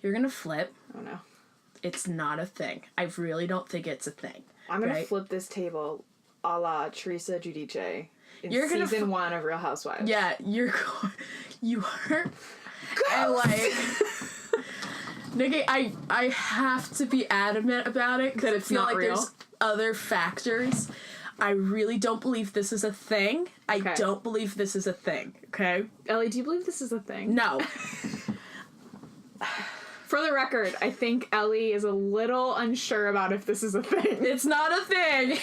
You're gonna flip. Oh, no. It's not a thing. I really don't think it's a thing. I'm gonna flip this table a la Teresa Giudice in You're season 1 of Real Housewives. Yeah, you are. And, like... Nikki, I have to be adamant about it because I feel like real. There's other factors. I really don't believe this is a thing. I don't believe this is a thing, okay? Ellie, do you believe this is a thing? No. For the record, I think Ellie is a little unsure about if this is a thing. It's not a thing.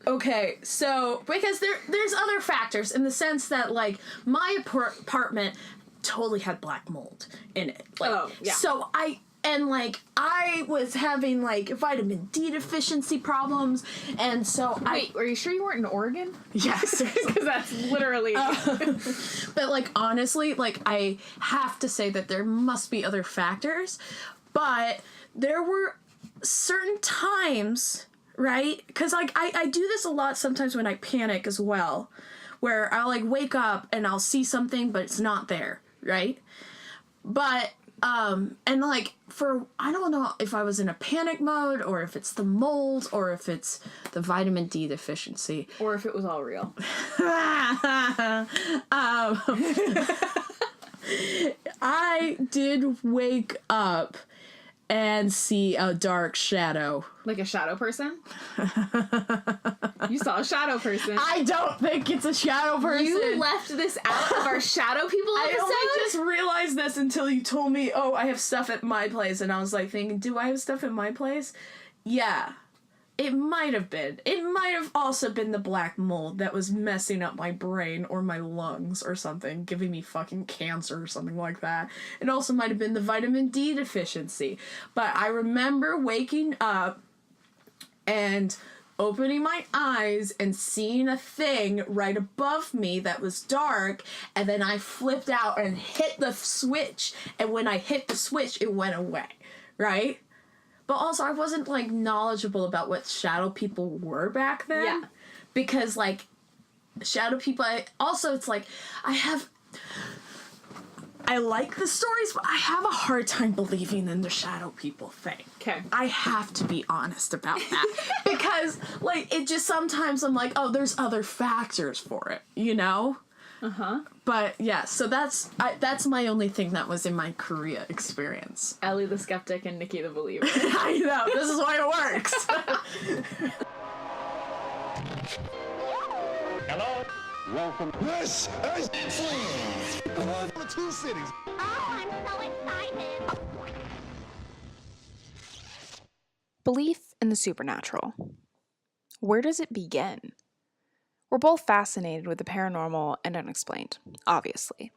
Okay, so, because there's other factors in the sense that, like, my apartment totally had black mold in it. Like, so I was having, like, vitamin D deficiency problems, and so Wait, are you sure you weren't in Oregon? Yes. Because that's literally... But, like, honestly, like, I have to say that there must be other factors, but there were certain times, right? Because, like, I do this a lot sometimes when I panic as well, where I'll, like, wake up and I'll see something, but it's not there, right? But... and like I don't know if I was in a panic mode or if it's the mold or if it's the vitamin D deficiency. Or if it was all real. I did wake up and see a dark shadow. Like a shadow person? You saw a shadow person. I don't think it's a shadow person. You left this out of our shadow people episode? I only just realized this until you told me, oh, I have stuff at my place. And I was like thinking, do I have stuff at my place? Yeah. It might have been. It might have also been the black mold that was messing up my brain or my lungs or something, giving me fucking cancer or something like that. It also might have been the vitamin D deficiency. But I remember waking up and opening my eyes and seeing a thing right above me that was dark, and then I flipped out and hit the switch, and when I hit the switch, it went away, right? But also, I wasn't, like, knowledgeable about what shadow people were back then. Yeah. Because, like, shadow people... it's like, I like the stories, but I have a hard time believing in the shadow people thing. Okay. I have to be honest about that. Because, like, it just sometimes I'm like, oh, there's other factors for it, you know? Uh-huh. But, yeah, so that's my only thing that was in my Korea experience. Ellie the skeptic and Nikki the believer. I know, this is why it works. Hello? Welcome. This is the Two Cities. Oh, I'm so excited. Belief in the supernatural. Where does it begin? We're both fascinated with the paranormal and unexplained, obviously.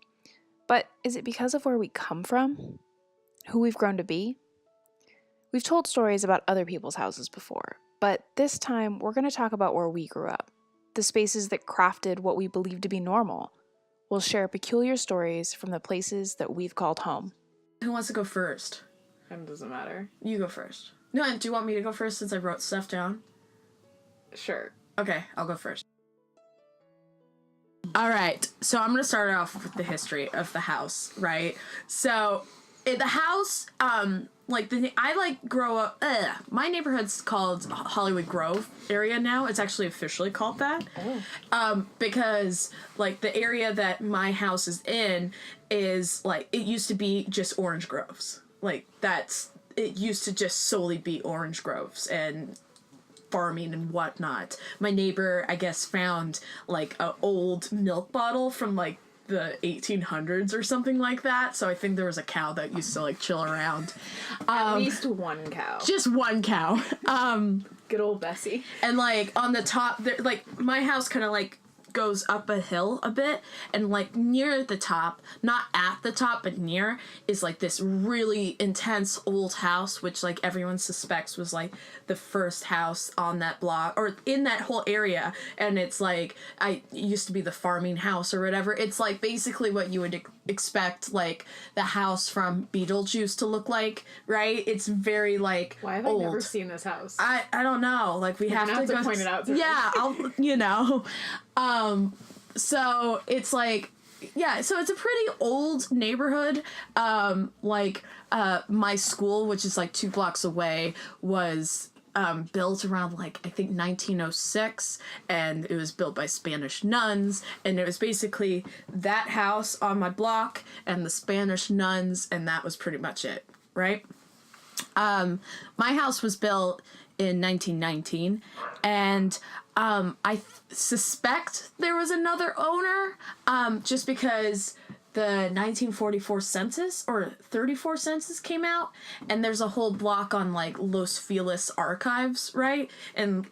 But is it because of where we come from? Who we've grown to be? We've told stories about other people's houses before, but this time we're going to talk about where we grew up, the spaces that crafted what we believe to be normal. We'll share peculiar stories from the places that we've called home. Who wants to go first? It doesn't matter. You go first. No, do you want me to go first since I wrote stuff down? Sure. Okay, I'll go first. Alright, so I'm gonna start off with the history of the house, right? So, the house, grow up, my neighborhood's called Hollywood Grove area now. It's actually officially called that. Oh. Because, like, the area that my house is in is, like, it used to be just orange groves. Like, it used to just solely be orange groves and farming and whatnot. My neighbor, I guess, found, like, an old milk bottle from, like, the 1800s or something like that, so I think there was a cow that used to, like, chill around. At least one cow. Just one cow. Good old Bessie. And, like, on the top, there, like, my house kind of, like, goes up a hill a bit, and, like, near the top, not at the top, but near, is, like, this really intense old house, which, like, everyone suspects was, like, the first house on that block, or in that whole area, and it's, like, it used to be the farming house or whatever. It's, like, basically what you would expect, like, the house from Beetlejuice to look like, right? It's very, like, Why have old. I never seen this house? I don't know. Like, we have to point it out to me. Yeah, I'll, you know. So it's like Yeah, so it's a pretty old neighborhood. My school, which is like 2 blocks away, was built around like I think 1906, and it was built by Spanish nuns, and it was basically that house on my block and the Spanish nuns, and that was pretty much it, right? My house was built in 1919, and I suspect there was another owner, just because the 1944 census or 34 census came out, and there's a whole block on like Los Feliz archives, right? And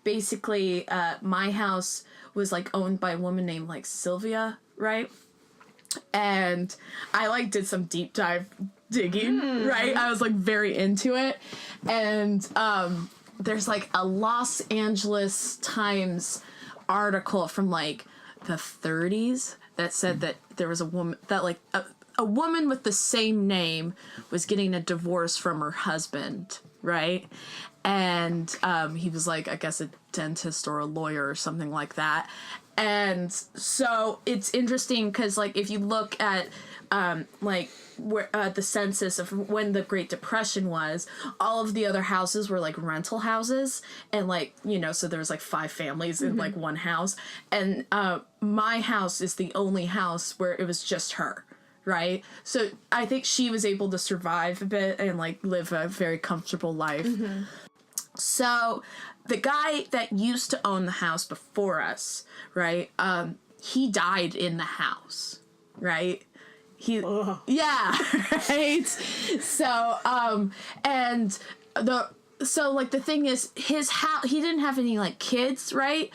basically my house was like owned by a woman named like Sylvia, right? And I like did some deep dive digging, right? I was like very into it, and there's like a Los Angeles Times article from like the 30s that said that there was a woman that like a woman with the same name was getting a divorce from her husband, right? And he was like, I guess a dentist or a lawyer or something like that. And so it's interesting because like if you look at where the census of when the Great Depression was, all of the other houses were like rental houses, and like, you know, so there was like 5 families in like one house, and my house is the only house where it was just her, right? So I think she was able to survive a bit and like live a very comfortable life. So the guy that used to own the house before us, right, he died in the house, right? Yeah, right? So, so like the thing is, his house, he didn't have any like kids, right?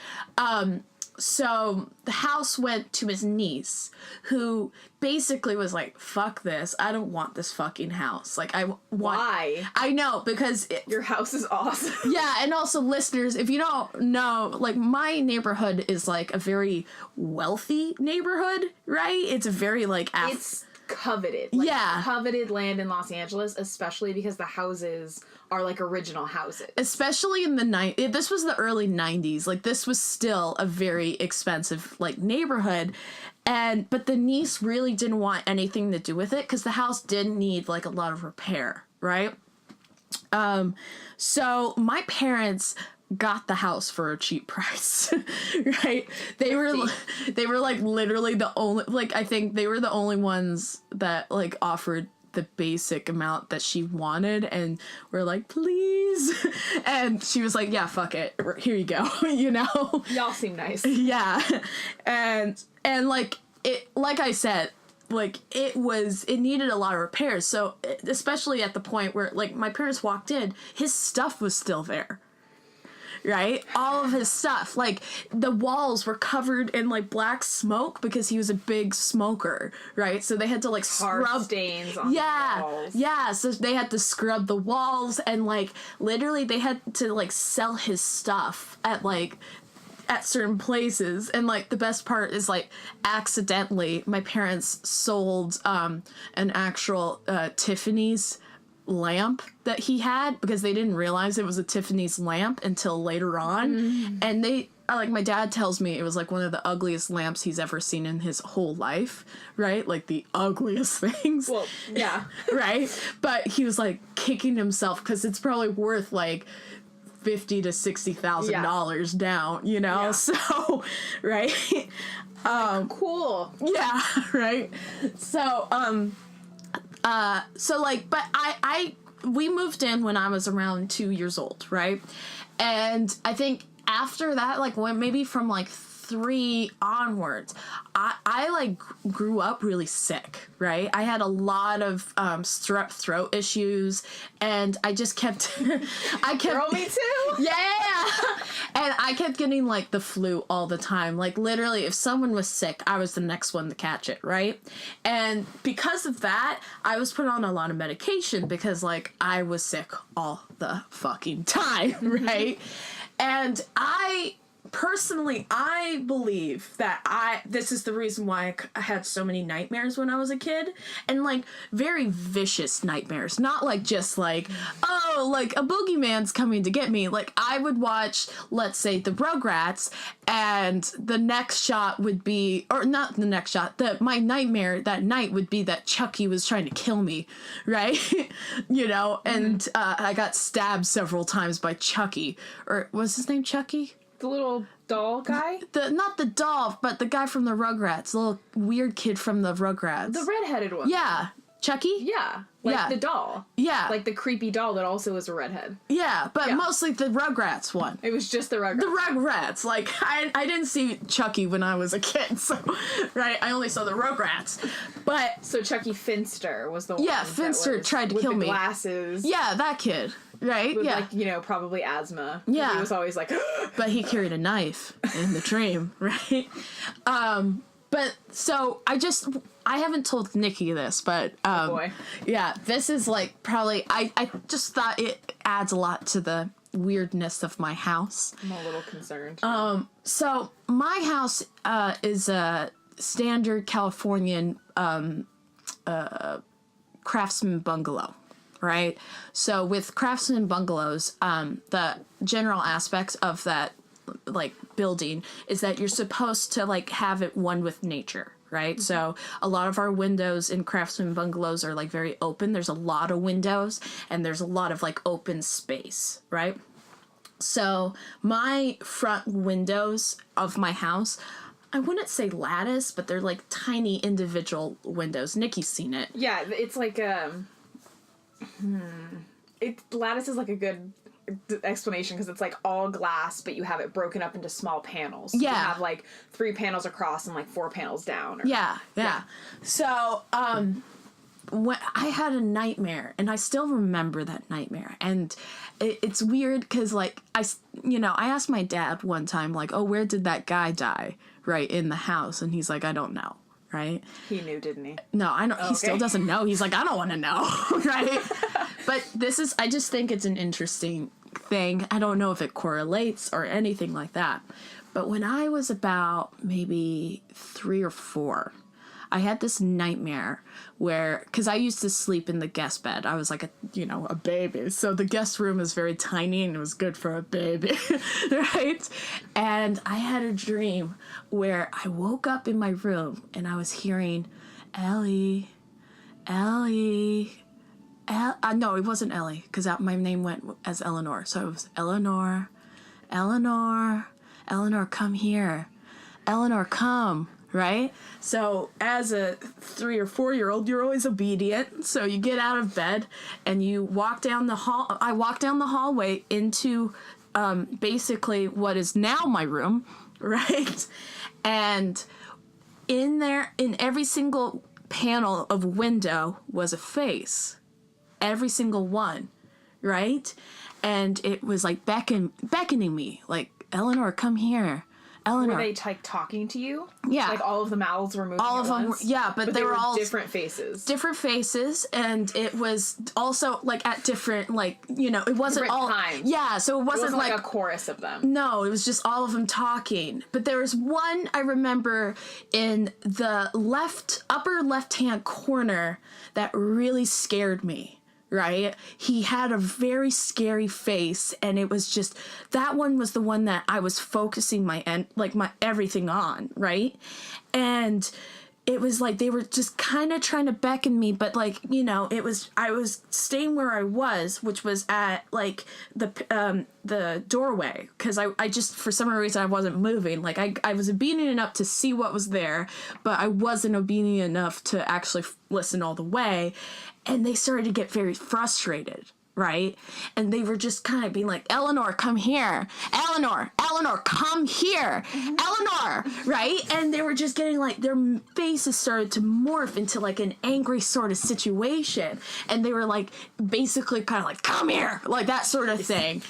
So the house went to his niece, who basically was like, fuck this, I don't want this fucking house. Like, Why? I know, because Your house is awesome. yeah, and also listeners, if you don't know, like, my neighborhood is like a very wealthy neighborhood, right? It's a very like It's coveted. Coveted land in Los Angeles, especially because the houses are like original houses. Especially in the this was the early 90s. Like, this was still a very expensive like neighborhood, but the niece really didn't want anything to do with it because the house didn't need like a lot of repair, right? So my parents got the house for a cheap price, right? They were like literally the only, like, I think they were the only ones that like offered the basic amount that she wanted, and we're like, please. And she was like, yeah, fuck it, here you go. You know, Y'all seem nice. yeah. And like it, like I said, like it needed a lot of repairs. So especially at the point where like my parents walked in, his stuff was still there, right? All of his stuff, like the walls were covered in like black smoke because he was a big smoker, right? So they had to like Tar scrub stains on the walls. Yeah, so they had to scrub the walls, and like literally they had to like sell his stuff at certain places. And like the best part is like accidentally my parents sold an actual Tiffany's lamp that he had, because they didn't realize it was a Tiffany's lamp until later on. And they like, my dad tells me it was like one of the ugliest lamps he's ever seen in his whole life, right? Like the ugliest things. Well, yeah. Right? But he was like kicking himself because it's probably worth like $50,000 to $60,000 down, you know? Yeah. So, right? Cool. Yeah, right? So, so like, but we moved in when I was around 2 years old, right? And I think after that, like when maybe from like 3 onwards, I like grew up really sick, right? I had a lot of strep throat issues, and I just kept Girl, me too. Yeah. And I kept getting like the flu all the time. Like literally if someone was sick, I was the next one to catch it, right? And because of that, I was put on a lot of medication because like I was sick all the fucking time, right? And I personally, I believe that this is the reason why I had so many nightmares when I was a kid, and like very vicious nightmares, not like just like, oh, like a boogeyman's coming to get me. Like I would watch, let's say, the Rugrats, and the next shot would be, or not the next shot, my nightmare that night would be that Chucky was trying to kill me, right? You know, and I got stabbed several times by Chucky, or was his name Chucky? The little doll guy? Not the doll, but the guy from the Rugrats, the little weird kid from the Rugrats. The redheaded one. Yeah. Chucky? Yeah. Like the doll. Yeah. Like the creepy doll that also was a redhead. Yeah, but mostly the Rugrats one. It was just the Rugrats. The Rugrats. Like, I didn't see Chucky when I was a kid, so, right? I only saw the Rugrats. But... So Chucky Finster was the one. Yeah, Finster tried to kill me. With the glasses. Yeah, that kid. Right? With, yeah. like, you know, probably asthma. Yeah. He was always like... But he carried a knife in the dream, right? But so I haven't told Nikki this, but oh boy. Yeah, this is like probably I just thought it adds a lot to the weirdness of my house. I'm a little concerned. So my house is a standard Californian craftsman bungalow. Right? So with craftsman bungalows, the general aspects of that like building is that you're supposed to like have it one with nature, right? Mm-hmm. So a lot of our windows in craftsman bungalows are like very open. There's a lot of windows and there's a lot of like open space, right? So my front windows of my house, I wouldn't say lattice, but they're like tiny individual windows. Nikki's seen it. Yeah, it's like lattice is like a good explanation because it's like all glass, but you have it broken up into small panels. So yeah, you have like 3 panels across and like 4 panels down. Yeah. So when I had a nightmare, and I still remember that nightmare, and it's weird because like I asked my dad one time like, oh, where did that guy die right in the house, and he's like, I don't know. Right? He knew, didn't he? No, I know. Okay. He still doesn't know. He's like, I don't want to know. Right? But I just think it's an interesting thing. I don't know if it correlates or anything like that. But when I was about maybe 3 or 4, I had this nightmare where, because I used to sleep in the guest bed. I was like a baby. So the guest room is very tiny and it was good for a baby, right? And I had a dream where I woke up in my room and I was hearing, Ellie. No, it wasn't Ellie, because my name went as Eleanor. So it was Eleanor, come here. Eleanor, come. Right? So as a 3 or 4-year-old, you're always obedient. So you get out of bed and you walk down the hall. I walk down the hallway into basically what is now my room, right? And in there, in every single panel of window was a face. Every single one, right? And it was like beckoning me, like, Eleanor, come here. Eleanor. Were they like talking to you? Yeah. Like all of the mouths were moving all of them were, yeah, but they were all different faces. Different faces, and it was also like at different, like, it wasn't different all times. Yeah, so it wasn't like a chorus of them. No, it was just all of them talking. But there was one I remember in the upper left-hand corner that really scared me. Right? He had a very scary face, and it was just, that one was the one that I was focusing my everything on, right? And it was like they were just kind of trying to beckon me, but like, I was staying where I was, which was at like the doorway, because I just, for some reason, I wasn't moving. Like I was obedient enough to see what was there, but I wasn't obedient enough to actually listen all the way. And they started to get very frustrated, right? And they were just kind of being like, Eleanor, come here. Eleanor, come here. Mm-hmm. Eleanor, right? And they were just getting like, their faces started to morph into like an angry sort of situation. And they were like, basically kind of like, come here, like that sort of thing.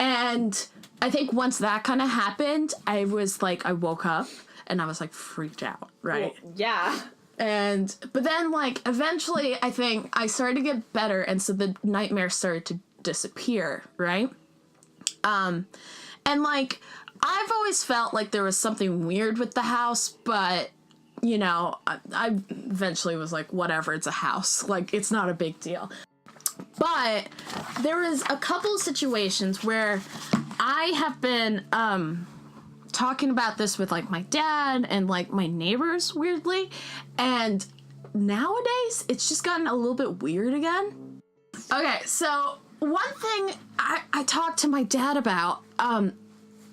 And I think once that kind of happened, I was like, I woke up and I was like freaked out, right? Well, yeah. But then, like, eventually, I think I started to get better, and so the nightmares started to disappear, right? And, like, I've always felt like there was something weird with the house, but, you know, I eventually was like, whatever, it's a house. Like, it's not a big deal. But there was a couple of situations where I have been talking about this with, like, my dad and, like, my neighbors, weirdly. And nowadays, it's just gotten a little bit weird again. Okay, so one thing I talked to my dad about,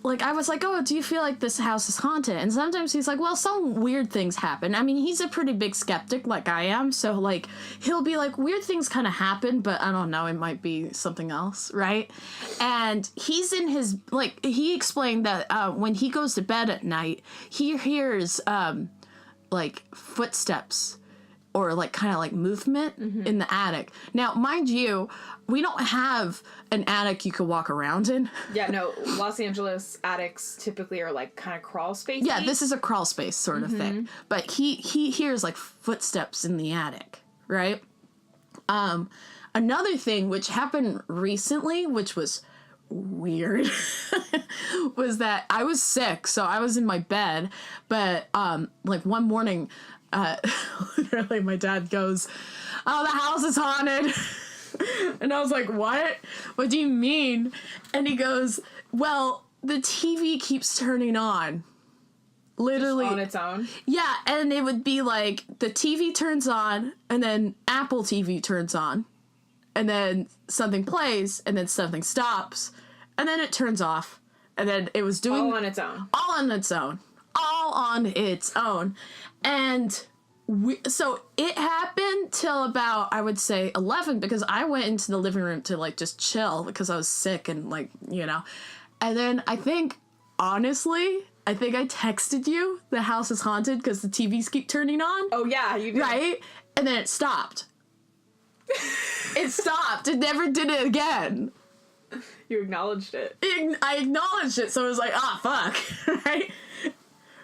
like, I was like, oh, do you feel like this house is haunted? And sometimes he's like, well, some weird things happen. I mean, he's a pretty big skeptic like I am. So, like, he'll be like, weird things kind of happen, but I don't know, it might be something else, right? And he's in his, like, he explained that when he goes to bed at night, he hears, like, footsteps or, like, kind of, like, movement in the attic. Now, mind you, we don't have an attic you could walk around in. Yeah, no, Los Angeles attics typically are, like, kind of crawl space. Yeah, this is a crawl space sort of thing. But he hears, like, footsteps in the attic, right? Another thing which happened recently, which was weird, was that I was sick, so I was in my bed, but, like, one morning, literally my dad goes, oh, the house is haunted. And I was like, what? What do you mean? And he goes, well, the TV keeps turning on. Literally. Just on its own? Yeah, and it would be like, the TV turns on, and then Apple TV turns on, and then something plays, and then something stops, and then it turns off, and then it was doing... All on its own. All on its own. All on its own. And... so it happened till about, I would say, 11, because I went into the living room to, like, just chill because I was sick and, like, you know. And then I think, honestly, I texted you, the house is haunted because the TVs keep turning on. Oh, yeah, you did. Right? And then it stopped. It stopped. It never did it again. You acknowledged it. I acknowledged it, so I was like, fuck. Right?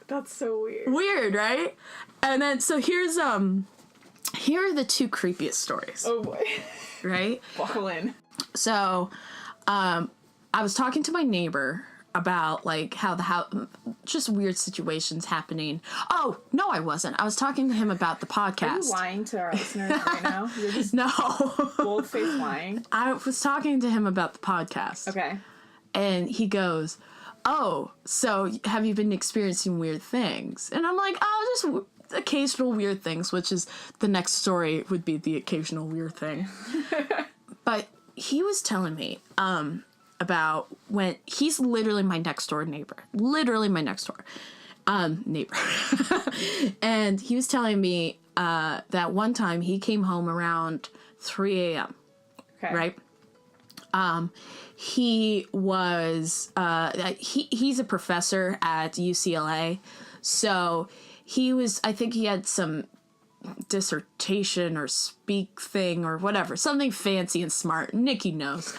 That's so weird. Weird, right? And then, so here are the two creepiest stories. Oh boy. Right? Buckle in. So, I was talking to my neighbor about, like, how the house, just weird situations happening. Oh, no, I wasn't. I was talking to him about the podcast. Are you lying to our listeners right now? You're just No. bold-faced lying. I was talking to him about the podcast. Okay. And he goes, oh, so have you been experiencing weird things? And I'm like, oh, just occasional weird things, which is the next story would be the occasional weird thing. But he was telling me about when he's literally my next door neighbor. Literally my next door neighbor. And he was telling me that one time he came home around 3 a.m. Okay. Right? He was, he's a professor at UCLA, so he was, I think he had some dissertation or speak thing or whatever, something fancy and smart. Nikki knows.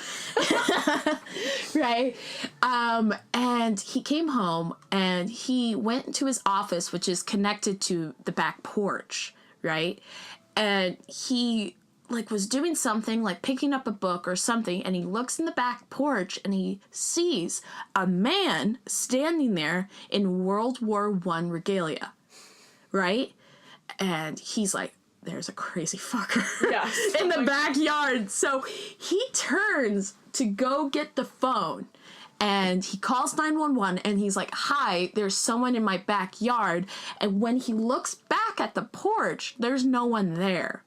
Right? And he came home and he went into his office, which is connected to the back porch, right? And he, like, was doing something, like picking up a book or something, and he looks in the back porch and he sees a man standing there in World War I regalia, right? And he's like, there's a crazy fucker in the backyard. So he turns to go get the phone and he calls 911 and he's like, hi, there's someone in my backyard. And when he looks back at the porch, there's no one there.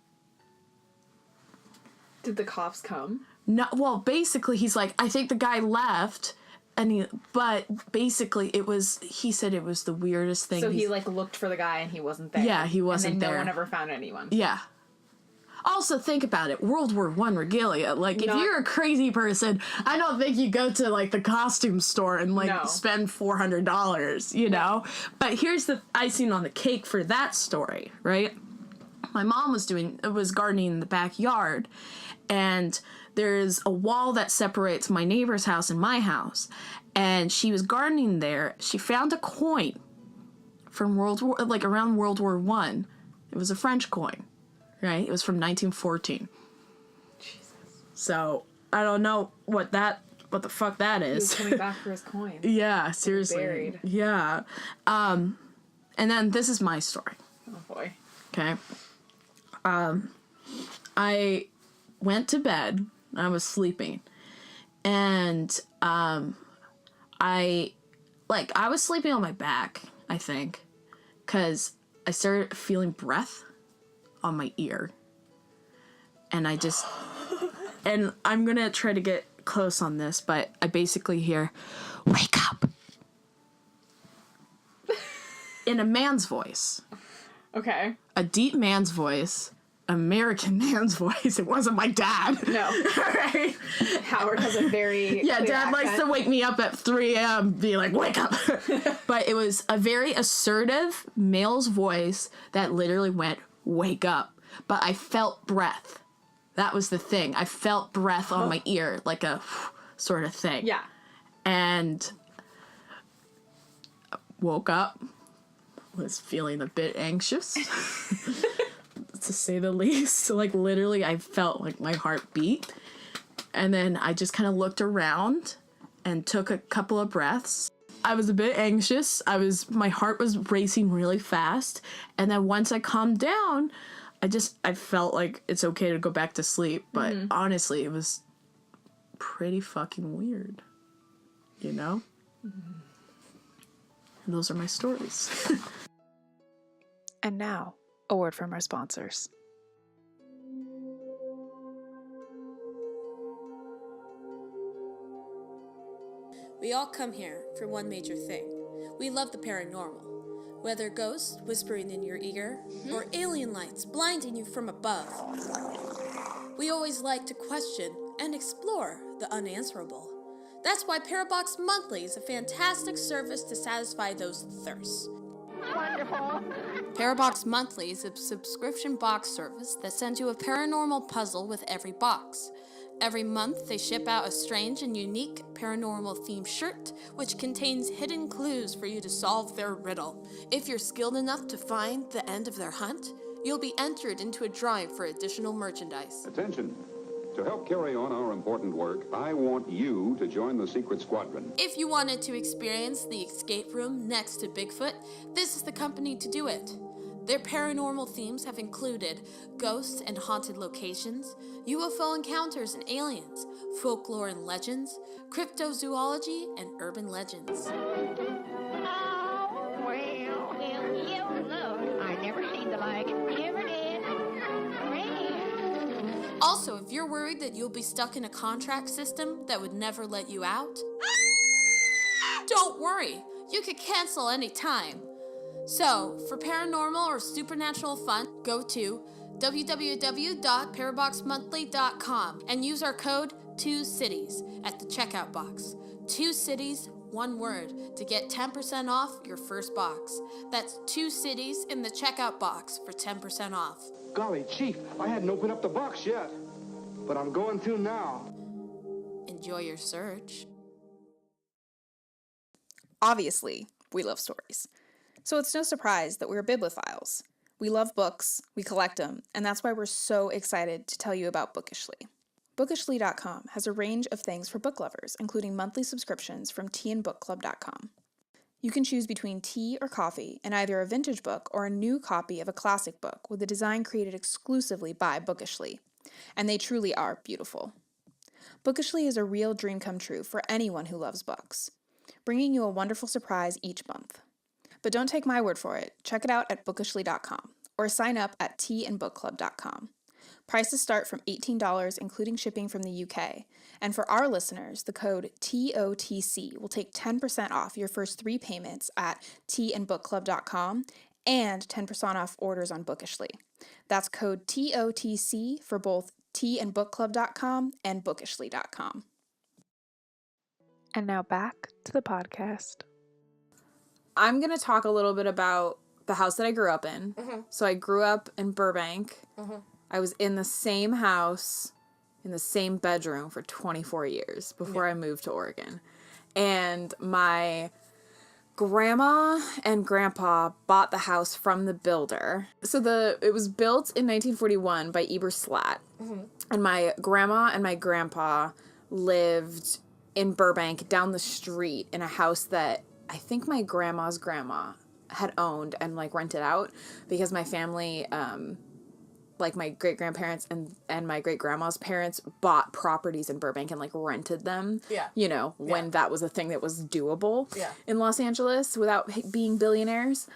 Did the cops come? No, well, basically he's like, I think the guy left, but basically he said it was the weirdest thing. So he, like, looked for the guy and he wasn't there. Yeah, he wasn't there. And then no one ever found anyone. Yeah. Also, think about it. World War I regalia. Like, if you're a crazy person, I don't think you go to, like, the costume store and, like, spend $400, you know? But here's the icing on the cake for that story, right? My mom was gardening in the backyard, and there's a wall that separates my neighbor's house and my house. And she was gardening there. She found a coin from around World War I. It was a French coin, right? It was from 1914. Jesus. So I don't know what that what the fuck that He was is. coming back for his coin. Yeah, seriously. Buried. Yeah. And then this is my story. Oh boy. Okay. I went to bed. I was sleeping. And I was sleeping on my back, I think, because I started feeling breath on my ear. And I just, and I'm going to try to get close on this, but I basically hear, "Wake up." In a man's voice. Okay. A deep man's voice. American man's voice. It wasn't my dad. No. Right? Howard has a very Yeah, clear Dad likes accent. to wake me up at 3 a.m. being like, "Wake up." But it was a very assertive male's voice that literally went, "Wake up." But I felt breath. That was the thing. I felt breath on my ear, like a sort of thing. Yeah. And woke up, was feeling a bit anxious, to say the least. Like, literally, I felt like my heart beat. And then I just kind of looked around and took a couple of breaths. I was a bit anxious. My heart was racing really fast. And then once I calmed down, I felt like it's okay to go back to sleep. But honestly, it was pretty fucking weird. You know? And those are my stories. And now, a word from our sponsors. We all come here for one major thing. We love the paranormal. Whether ghosts whispering in your ear or alien lights blinding you from above. We always like to question and explore the unanswerable. That's why Parabox Monthly is a fantastic service to satisfy those thirsts. Wonderful. Parabox Monthly is a subscription box service that sends you a paranormal puzzle with every box. Every month, they ship out a strange and unique paranormal themed shirt, which contains hidden clues for you to solve their riddle. If you're skilled enough to find the end of their hunt, you'll be entered into a drawing for additional merchandise. Attention. To help carry on our important work, I want you to join the Secret Squadron. If you wanted to experience the escape room next to Bigfoot, this is the company to do it. Their paranormal themes have included ghosts and haunted locations, UFO encounters and aliens, folklore and legends, cryptozoology, and urban legends. Oh, well, you know, I never seen the like. Never did. Also, if you're worried that you'll be stuck in a contract system that would never let you out, don't worry, you could cancel anytime. So, for paranormal or supernatural fun, go to www.paraboxmonthly.com and use our code 2cities at the checkout box. 2cities, one word, to get 10% off your first box. That's 2cities in the checkout box for 10% off. Golly, Chief, I hadn't opened up the box yet. But I'm going to now. Enjoy your search. Obviously, we love stories. So it's no surprise that we're bibliophiles. We love books, we collect them, and that's why we're so excited to tell you about Bookishly. Bookishly.com has a range of things for book lovers, including monthly subscriptions from teaandbookclub.com. You can choose between tea or coffee and either a vintage book or a new copy of a classic book with a design created exclusively by Bookishly. And they truly are beautiful. Bookishly is a real dream come true for anyone who loves books, bringing you a wonderful surprise each month. But don't take my word for it. Check it out at bookishly.com or sign up at teaandbookclub.com. Prices start from $18, including shipping from the UK. And for our listeners, the code TOTC will take 10% off your first 3 payments at teaandbookclub.com and 10% off orders on Bookishly. That's code TOTC for both teaandbookclub.com and bookishly.com. And now back to the podcast. I'm going to talk a little bit about the house that I grew up in. So I grew up in Burbank. I was in the same house, in the same bedroom for 24 years before I moved to Oregon. And my grandma and grandpa bought the house from the builder. So it was built in 1941 by Eber Slatt. And my grandma and my grandpa lived in Burbank down the street in a house that I think my grandma's grandma had owned and like rented out because my family, like my great grandparents and my great grandma's parents bought properties in Burbank and like rented them. Yeah. You know, when that was a thing that was doable Yeah. in Los Angeles without being billionaires.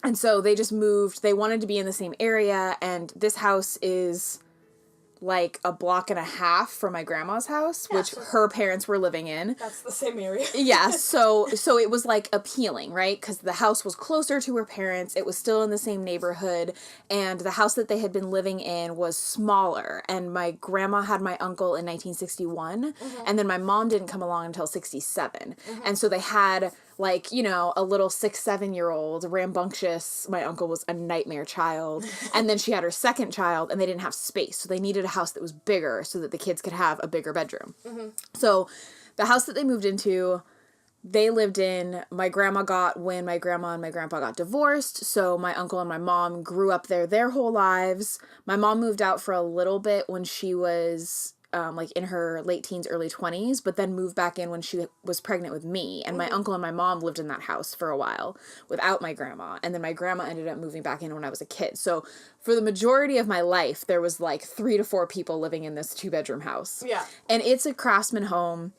And so they just moved. They wanted to be in the same area, and this house is like a block and a half from my grandma's house, which her parents were living in. That's the same area. Yeah, so it was like appealing, right? Because the house was closer to her parents, it was still in the same neighborhood, and the house that they had been living in was smaller. And my grandma had my uncle in 1961, and then my mom didn't come along until 67. And so they had like, you know, a little 6-7-year-old, rambunctious, my uncle was a nightmare child, and then she had her second child, and they didn't have space, so they needed a house that was bigger so that the kids could have a bigger bedroom. So the house that they moved into, they lived in, my grandma got when my grandma and my grandpa got divorced, so my uncle and my mom grew up there their whole lives. My mom moved out for a little bit when she was like in her late teens, early 20s, but then moved back in when she was pregnant with me. And my uncle and my mom lived in that house for a while without my grandma. And then my grandma ended up moving back in when I was a kid. So for the majority of my life, there was like 3 to 4 people living in this 2-bedroom house. Yeah. And it's a craftsman home,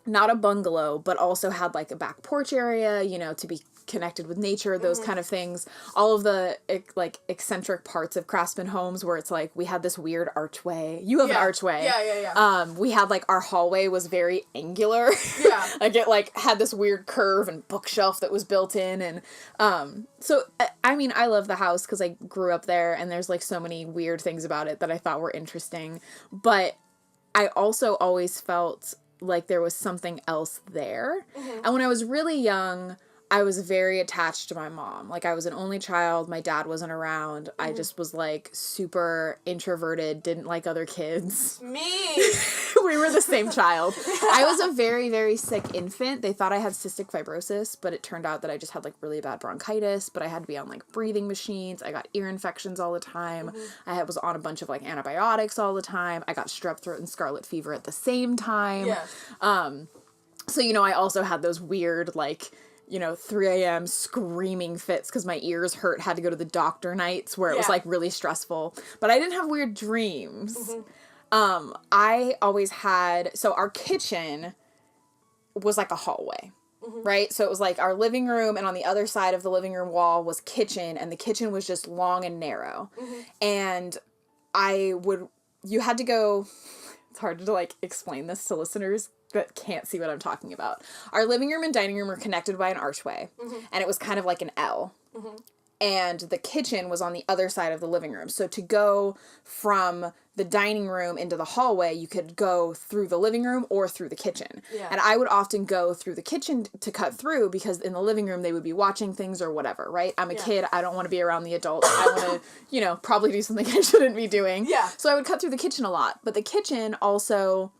not a bungalow, but also had like a back porch area, you know, to be connected with nature, those kind of things. All of the like eccentric parts of craftsman homes where it's like we had this weird archway. You have an archway. Yeah. We had like our hallway was very angular. Yeah. Like it like had this weird curve and bookshelf that was built in, and so I mean I love the house because I grew up there and there's like so many weird things about it that I thought were interesting, but I also always felt like there was something else there. And when I was really young, I was very attached to my mom. Like, I was an only child. My dad wasn't around. I just was, like, super introverted, didn't like other kids. Me! We were the same child. I was a very, very sick infant. They thought I had cystic fibrosis, but it turned out that I just had, like, really bad bronchitis, but I had to be on, like, breathing machines. I got ear infections all the time. I was on a bunch of, like, antibiotics all the time. I got strep throat and scarlet fever at the same time. Yeah. So, you know, I also had those weird, like, you know, 3 a.m. screaming fits because my ears hurt, had to go to the doctor nights where it was, like, really stressful. But I didn't have weird dreams. I always had, so our kitchen was like a hallway, right? So it was like our living room, and on the other side of the living room wall was kitchen, and the kitchen was just long and narrow. And you had to go, it's hard to, like, explain this to listeners that can't see what I'm talking about. Our living room and dining room were connected by an archway, and it was kind of like an L. And the kitchen was on the other side of the living room. So to go from the dining room into the hallway, you could go through the living room or through the kitchen. Yeah. And I would often go through the kitchen to cut through because in the living room they would be watching things or whatever, right? I'm a kid. I don't want to be around the adults. I want to, you know, probably do something I shouldn't be doing. Yeah. So I would cut through the kitchen a lot. But the kitchen also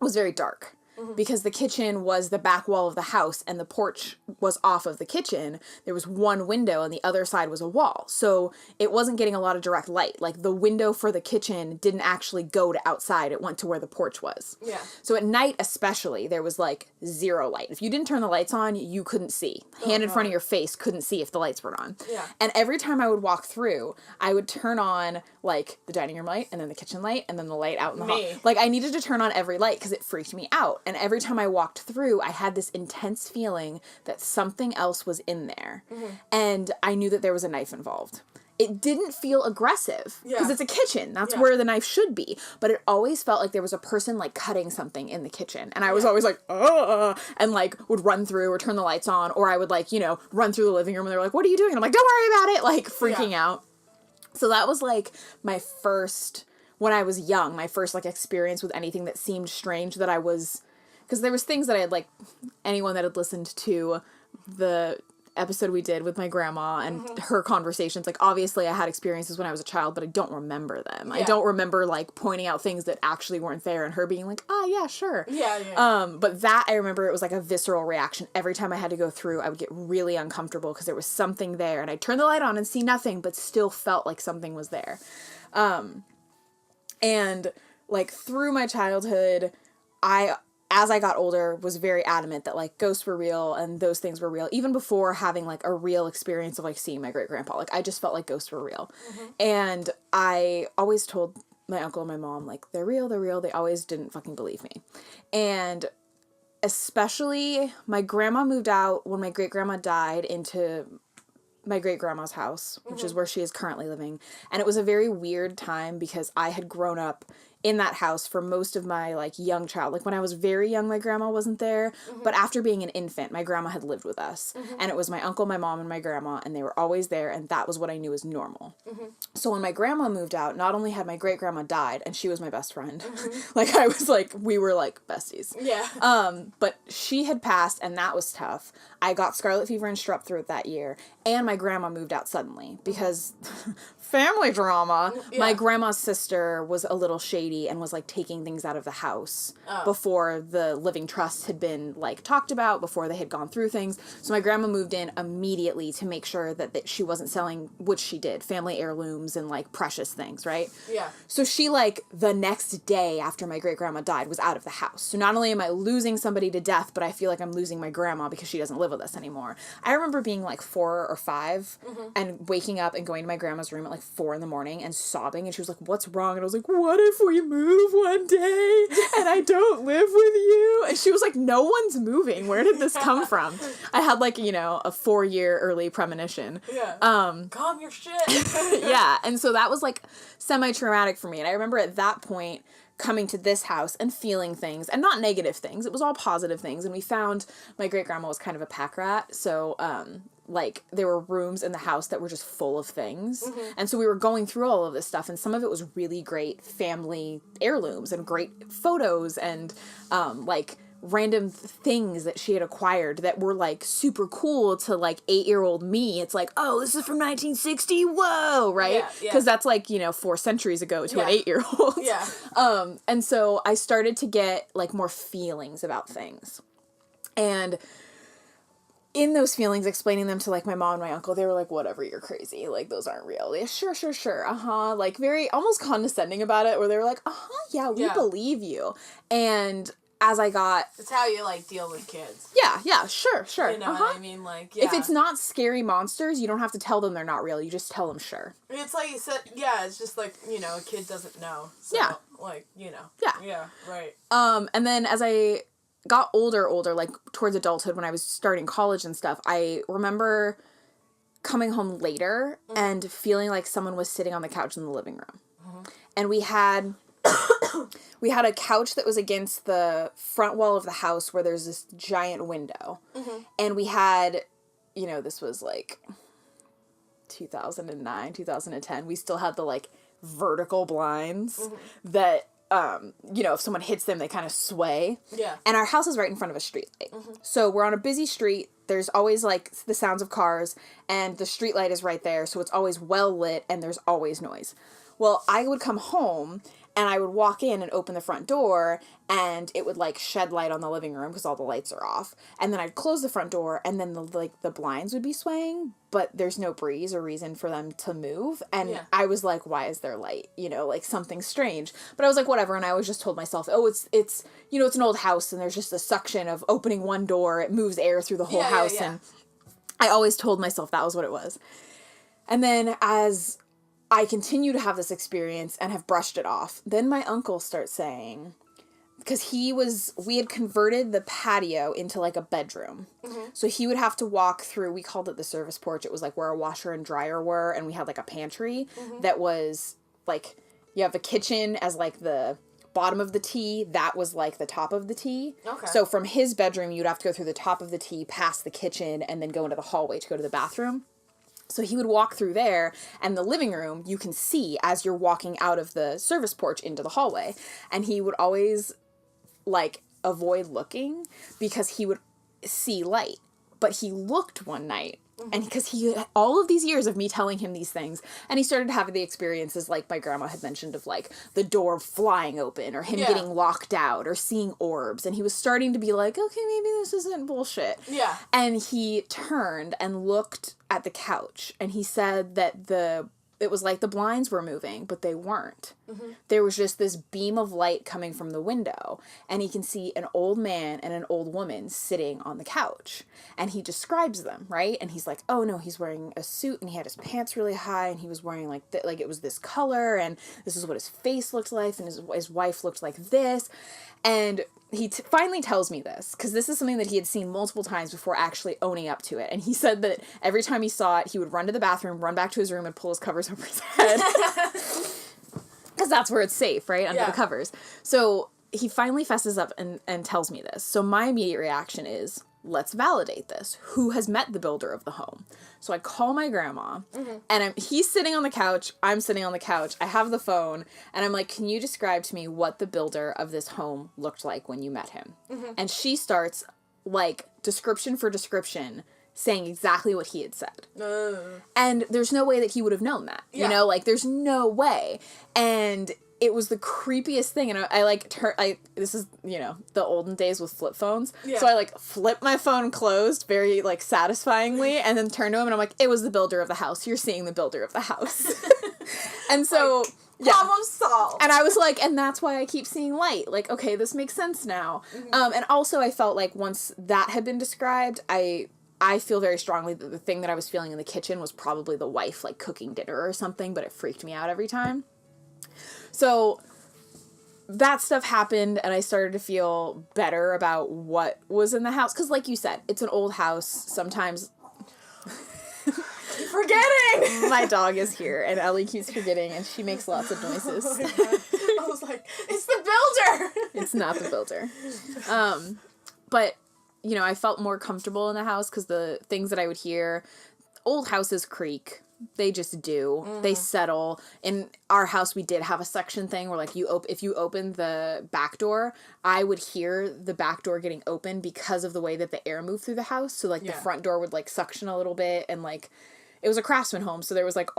was very dark. Because the kitchen was the back wall of the house and the porch was off of the kitchen. There was one window and the other side was a wall. So it wasn't getting a lot of direct light. Like, the window for the kitchen didn't actually go to outside. It went to where the porch was. Yeah. So at night especially, there was like zero light. If you didn't turn the lights on, you couldn't see. Hand in front of your face couldn't see if the lights were on. Yeah. And every time I would walk through, I would turn on like the dining room light and then the kitchen light and then the light out in the hall. Like, I needed to turn on every light because it freaked me out. And every time I walked through, I had this intense feeling that something else was in there. And I knew that there was a knife involved. It didn't feel aggressive because it's a kitchen. That's where the knife should be. But it always felt like there was a person, like, cutting something in the kitchen. And I was always like, and, like, would run through or turn the lights on. Or I would, like, you know, run through the living room and they're like, what are you doing? And I'm like, don't worry about it. Like, freaking out. So that was, like, my first, when I was young, my first, like, experience with anything that seemed strange that I was, because there was things that I had, like, anyone that had listened to the episode we did with my grandma and her conversations, like, obviously I had experiences when I was a child, but I don't remember them. I don't remember, like, pointing out things that actually weren't there and her being like, yeah, sure. But that, I remember it was like a visceral reaction. Every time I had to go through, I would get really uncomfortable because there was something there, and I'd turn the light on and see nothing, but still felt like something was there. And, like, through my childhood, I as I got older, was very adamant that, like, ghosts were real and those things were real, even before having, like, a real experience of, like, seeing my great-grandpa. Like, I just felt like ghosts were real. And I always told my uncle and my mom, like, they're real, they're real. They always didn't fucking believe me. And especially, my grandma moved out when my great-grandma died into my great-grandma's house, which is where she is currently living. And it was a very weird time because I had grown up in that house for most of my, like, young child. Like, when I was very young, my grandma wasn't there. But after being an infant, my grandma had lived with us. And it was my uncle, my mom, and my grandma, and they were always there, and that was what I knew as normal. So when my grandma moved out, not only had my great-grandma died, and she was my best friend. Like, I was, like, we were, like, besties. Yeah. But she had passed, and that was tough. I got scarlet fever and strep throat that year, and my grandma moved out suddenly, because family drama. Yeah. My grandma's sister was a little shady and was, like, taking things out of the house before the living trust had been, like, talked about, before they had gone through things. So my grandma moved in immediately to make sure that she wasn't selling, which she did, family heirlooms and, like, precious things, right? Yeah. So she, like, the next day after my great-grandma died was out of the house. So not only am I losing somebody to death, but I feel like I'm losing my grandma because she doesn't live with us anymore. I remember being, like, 4 or 5 and waking up and going to my grandma's room at, like, 4 in the morning and sobbing, and she was like, what's wrong? And I was like, what if we move one day and I don't live with you? And she was like, no one's moving. Where did this come from? I had, like, you know, a 4-year early premonition. Yeah. Calm your shit. Yeah, and so that was, like, semi-traumatic for me. And I remember at that point coming to this house and feeling things, and not negative things. It was all positive things. And we found my great-grandma was kind of a pack rat, so, like, there were rooms in the house that were just full of things. And so we were going through all of this stuff, and some of it was really great family heirlooms and great photos and, like, random things that she had acquired that were, like, super cool to, like, 8-year-old me. It's like, oh, this is from 1960, whoa, right? Yeah, yeah. Because that's, like, you know, 4 centuries ago to an 8-year-old. Yeah. And so I started to get, like, more feelings about things. And in those feelings, explaining them to, like, my mom and my uncle, they were like, whatever, you're crazy. Like, those aren't real. Yeah, sure. Like, very almost condescending about it, where they were like, yeah, we believe you. And as I got... It's how you, like, deal with kids. Yeah, sure. You know what I mean? Like, yeah. If it's not scary monsters, you don't have to tell them they're not real. You just tell them sure. It's like you said, yeah, it's just like, you know, a kid doesn't know. So, Yeah. like, you know. Yeah. Yeah, right. And then as I got older, like, towards adulthood, when I was starting college and stuff, I remember coming home later and feeling like someone was sitting on the couch in the living room. And we had a couch that was against the front wall of the house where there's this giant window. And we had, you know, this was, like, 2009, 2010. We still had the, like, vertical blinds that, you know, if someone hits them, they kind of sway. Yeah. And our house is right in front of a street light. So we're on a busy street. There's always, like, the sounds of cars, and the street light is right there, so it's always well lit, and there's always noise. Well, I would come home, and I would walk in and open the front door, and it would, like, shed light on the living room because all the lights are off. And then I'd close the front door, and then, the blinds would be swaying, but there's no breeze or reason for them to move. And I was like, why is there light? You know, like, something strange. But I was like, whatever, and I always just told myself, oh, it's you know, it's an old house, and there's just a suction of opening one door, it moves air through the whole house, and I always told myself that was what it was. And then as I continue to have this experience and have brushed it off, then my uncle starts saying, because we had converted the patio into, like, a bedroom. So he would have to walk through, we called it the service porch. It was, like, where a washer and dryer were, and we had, like, a pantry that was, like, you have the kitchen as, like, the bottom of the T. That was, like, the top of the T. Okay. So from his bedroom, you'd have to go through the top of the T, past the kitchen, and then go into the hallway to go to the bathroom. So he would walk through there, and the living room you can see as you're walking out of the service porch into the hallway. And he would always, like, avoid looking because he would see light. But he looked one night, and because he had all of these years of me telling him these things, and he started having the experiences like my grandma had mentioned of, like, the door flying open or him getting locked out or seeing orbs, and he was starting to be like, okay, maybe this isn't bullshit. Yeah. And he turned and looked at the couch, and he said that the it was like the blinds were moving, but they weren't. There was just this beam of light coming from the window, and he can see an old man and an old woman sitting on the couch, and he describes them, right? And he's like, oh no, he's wearing a suit, and he had his pants really high, and he was wearing like it was this color, and this is what his face looked like, and his wife looked like this. And he finally tells me this, because this is something that he had seen multiple times before actually owning up to it. And he said that every time he saw it, he would run to the bathroom, run back to his room, and pull his covers over his head. Because that's where it's safe, right? Under the covers. So he finally fesses up and tells me this. So my immediate reaction is, let's validate this. Who has met the builder of the home? So I call my grandma, and he's sitting on the couch, I'm sitting on the couch, I have the phone, and I'm like, can you describe to me what the builder of this home looked like when you met him? And she starts, like, description for description, saying exactly what he had said. And there's no way that he would have known that. You know, like, there's no way. And it was the creepiest thing, and this is, you know, the olden days with flip phones, so I, like, flipped my phone closed very, like, satisfyingly, and then turned to him, and I'm like, it was the builder of the house, you're seeing the builder of the house. And so, problem solved. And I was like, and that's why I keep seeing light, like, okay, this makes sense now. And also I felt like once that had been described, I feel very strongly that the thing that I was feeling in the kitchen was probably the wife, like, cooking dinner or something, but it freaked me out every time. So that stuff happened, and I started to feel better about what was in the house. Because like you said, it's an old house. Sometimes... Forgetting! My dog is here, and Ellie keeps forgetting, and she makes lots of noises. Oh my God. I was like, it's the builder! It's not the builder. But, you know, I felt more comfortable in the house because the things that I would hear... Old houses creak. They just do. They settle. In our house, we did have a suction thing where, like, if you open the back door, I would hear the back door getting open because of the way that the air moved through the house. So, like, the front door would, like, suction a little bit, and, like, it was a craftsman home, so there was, like,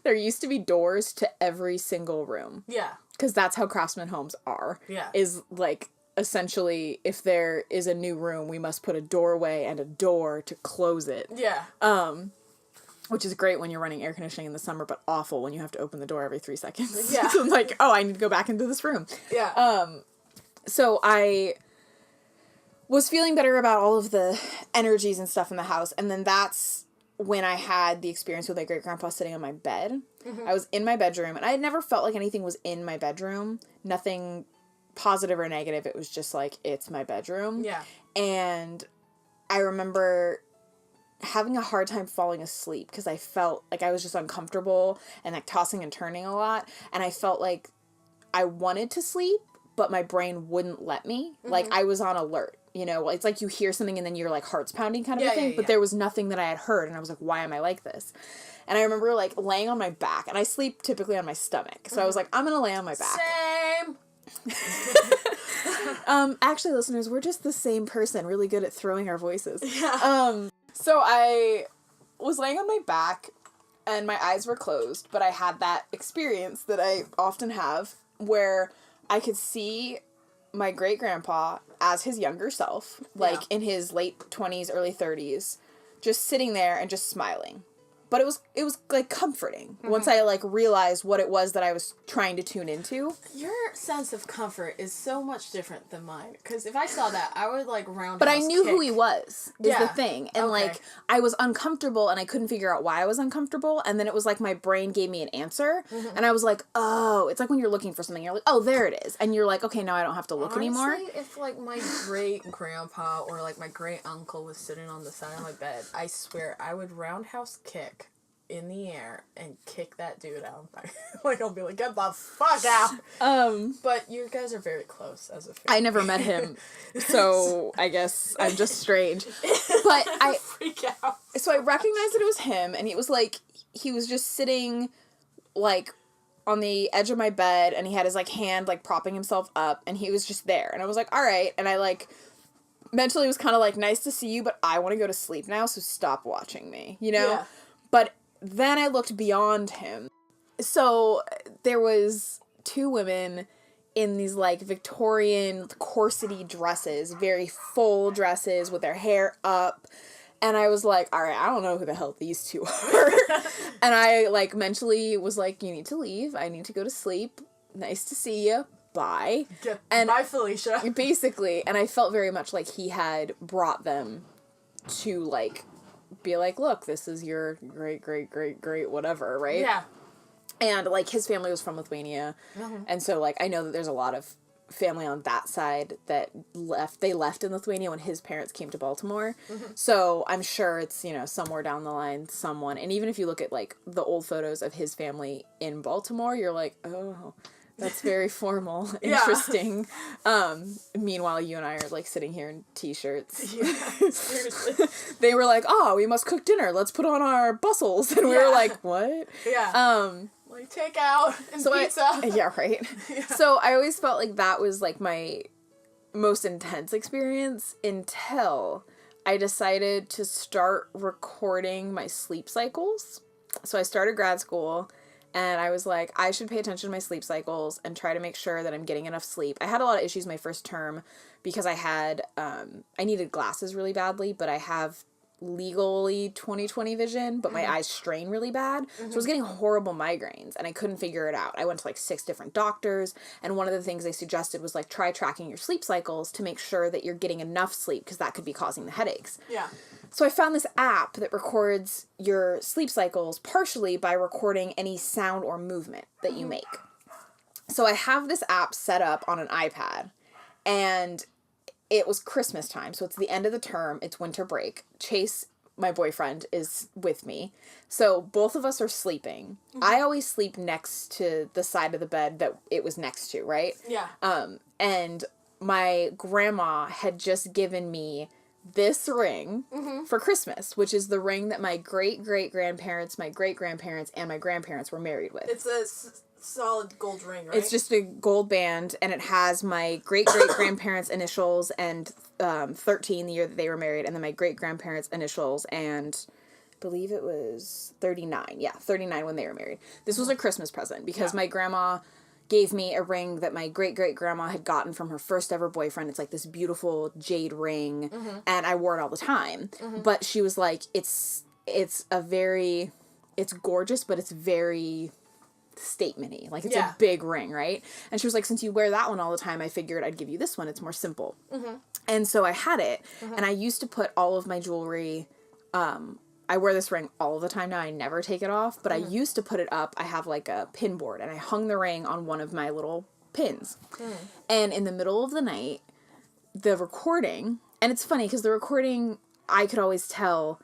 there used to be doors to every single room. Yeah. Because that's how craftsman homes are. Yeah. Is, like, essentially, if there is a new room, we must put a doorway and a door to close it. Yeah. Which is great when you're running air conditioning in the summer, but awful when you have to open the door every 3 seconds. Yeah. So I'm like, oh, I need to go back into this room. Yeah. So I was feeling better about all of the energies and stuff in the house, and then that's when I had the experience with my great-grandpa sitting on my bed. I was in my bedroom, and I had never felt like anything was in my bedroom. Nothing positive or negative. It was just like, it's my bedroom. Yeah. And I remember having a hard time falling asleep because I felt like I was just uncomfortable and, like, tossing and turning a lot, and I felt like I wanted to sleep, but my brain wouldn't let me. Like, I was on alert, you know? It's like you hear something and then your, like, heart's pounding kind of a thing, but there was nothing that I had heard, and I was like, why am I like this? And I remember, like, laying on my back, and I sleep typically on my stomach, so I was like, I'm gonna lay on my back. Same! Actually, listeners, we're just the same person, really good at throwing our voices. Yeah. So I was laying on my back, and my eyes were closed, but I had that experience that I often have, where I could see my great-grandpa as his younger self, like, in his late 20s, early 30s, just sitting there and just smiling. But it was like, comforting once I, like, realized what it was that I was trying to tune into. Your sense of comfort is so much different than mine. Because if I saw that, I would, like, roundhouse But I knew kick. who he was, is the thing. And, like, I was uncomfortable, and I couldn't figure out why I was uncomfortable. And then it was like my brain gave me an answer. And I was like, oh, it's like when you're looking for something. You're like, oh, there it is. And you're like, okay, now I don't have to look anymore. If, like, my great-grandpa or, like, my great-uncle was sitting on the side of my bed, I swear I would roundhouse kick in the air and kick that dude out. Like, I'll be like, get the fuck out. But you guys are very close as a family. I never met him, so I guess I'm just strange. But I freak out. So I recognized that it was him, and it was like, he was just sitting, like, on the edge of my bed, and he had his, like, hand, like, propping himself up, and he was just there. And I was like, all right. And I, like, mentally was kind of like, nice to see you, but I want to go to sleep now, so stop watching me, you know? Yeah. But then I looked beyond him. So there was 2 women in these, like, Victorian corsety dresses, very full dresses with their hair up, And I was like, all right, I don't know who the hell these two are. And I, like, mentally was like, you need to leave. I need to go to sleep. Nice to see you. Bye. Bye, Felicia. Basically. And I felt very much like he had brought them to, like, be like, look, this is your great whatever, right? Yeah. And, like, his family was from Lithuania. And so, like, I know that there's a lot of family on that side that they left in Lithuania when his parents came to Baltimore. So I'm sure it's, you know, somewhere down the line, someone, and even if you look at, like, the old photos of his family in Baltimore, you're like, oh, that's very formal, interesting. Meanwhile, you and I are, like, sitting here in t-shirts. Yeah, seriously. They were like, oh, we must cook dinner, let's put on our bustles, and we were like, what? Yeah. Like, takeout and pizza. Yeah, right. So I always felt like that was, like, my most intense experience until I decided to start recording my sleep cycles. So I started grad school, and I was like, I should pay attention to my sleep cycles and try to make sure that I'm getting enough sleep. I had a lot of issues my first term because I had, I needed glasses really badly, but I have legally 20/20 vision, but my eyes strain really bad. So I was getting horrible migraines and I couldn't figure it out. I went to like 6 different doctors, and one of the things they suggested was like try tracking your sleep cycles to make sure that you're getting enough sleep because that could be causing the headaches. Yeah. So I found this app that records your sleep cycles partially by recording any sound or movement that you make. So I have this app set up on an iPad, and it was Christmas time, so it's the end of the term, it's winter break. Chase, my boyfriend, is with me. So both of us are sleeping. I always sleep next to the side of the bed that it was next to, right? Yeah. And my grandma had just given me this ring for Christmas, which is the ring that my great-great-grandparents, my great-grandparents, and my grandparents were married with. It's a solid gold ring, right? It's just a gold band, and it has my great-great-grandparents' initials and 13, the year that they were married, and then my great-grandparents' initials, and I believe it was 39. Yeah, 39 when they were married. This was a Christmas present, because my grandma gave me a ring that my great-great-grandma had gotten from her first ever boyfriend. It's like this beautiful jade ring, and I wore it all the time. But she was like, it's gorgeous, but it's very statement-y. Like, it's a big ring, right? And she was like, since you wear that one all the time, I figured I'd give you this one. It's more simple. And so I had it, and I used to put all of my jewelry, I wear this ring all the time now. I never take it off, but I used to put it up. I have like a pin board, and I hung the ring on one of my little pins. And in the middle of the night, the recording, and it's funny because the recording, I could always tell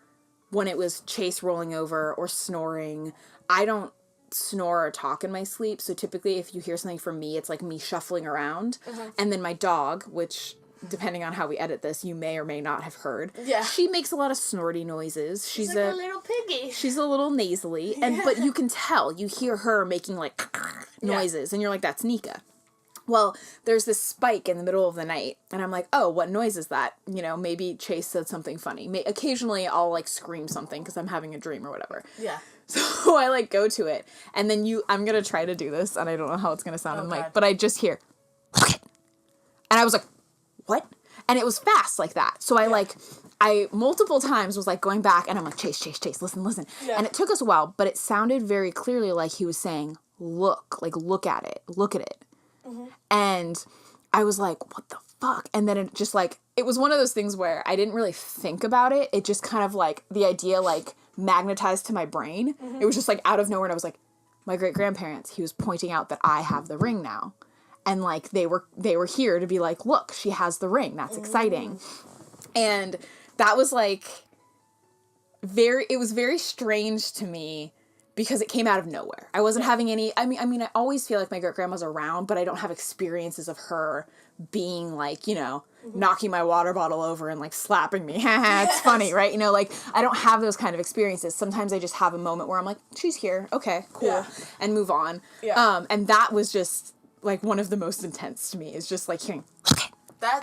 when it was Chase rolling over or snoring. I don't snore or talk in my sleep, so typically if you hear something from me, it's like me shuffling around. And then my dog, which, depending on how we edit this, you may or may not have heard. Yeah. She makes a lot of snorty noises. She's like a little piggy. She's a little nasally, and but you can tell, you hear her making like noises, and you're like, that's Nika. Well, there's this spike in the middle of the night, and I'm like, oh, what noise is that? You know, maybe Chase said something funny. Occasionally I'll like scream something because I'm having a dream or whatever. Yeah. So I like go to it, and then I'm gonna try to do this, and I don't know how it's gonna sound in the mic, but I just hear, and I was like, what? And it was fast like that. So I multiple times was like going back, and I'm like, Chase, listen. Yeah. And it took us a while, but it sounded very clearly like he was saying, look at it. And I was like, what the fuck? And then it just like, it was one of those things where I didn't really think about it. It just kind of like, the idea like magnetized to my brain. It was just like out of nowhere, and I was like, my great-grandparents, he was pointing out that I have the ring now. And like, they were here to be like, look, she has the ring. That's exciting. And that was like, it was very strange to me because it came out of nowhere. I wasn't having any, I mean, I always feel like my great-grandma's around, but I don't have experiences of her being like, you know, knocking my water bottle over and like slapping me. It's funny, right? You know, like, I don't have those kind of experiences. Sometimes I just have a moment where I'm like, she's here. Okay, cool. And move on. And that was just like one of the most intense to me, is just like hearing, I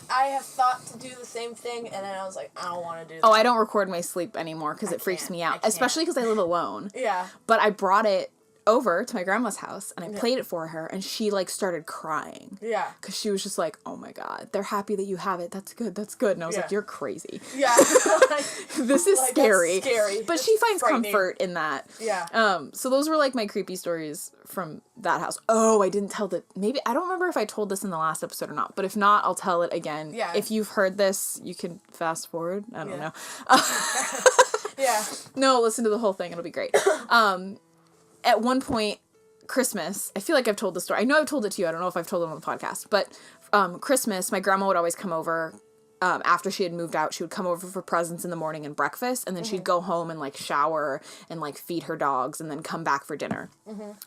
have thought to do the same thing, and then I was like, I don't want to do that. Oh, I don't record my sleep anymore because it freaks me out, especially because I live alone. Yeah. But I brought it over to my grandma's house and I played it for her and she like started crying. Yeah. Because she was just like, oh my God, they're happy that you have it. That's good. That's good. And I was like, you're crazy. Yeah. This is scary. That's scary. But It's she finds frightening. comfort in that. Yeah. So those were like my creepy stories from that house. Oh, I didn't tell maybe, I don't remember if I told this in the last episode or not, but if not, I'll tell it again. Yeah. If you've heard this, you can fast forward. I don't know. Yeah. No, listen to the whole thing. It'll be great. At one point, Christmas, I feel like I've told the story. I know I've told it to you. I don't know if I've told it on the podcast, but Christmas, my grandma would always come over. After she had moved out, she would come over for presents in the morning and breakfast, and then she'd go home and, like, shower and, like, feed her dogs and then come back for dinner.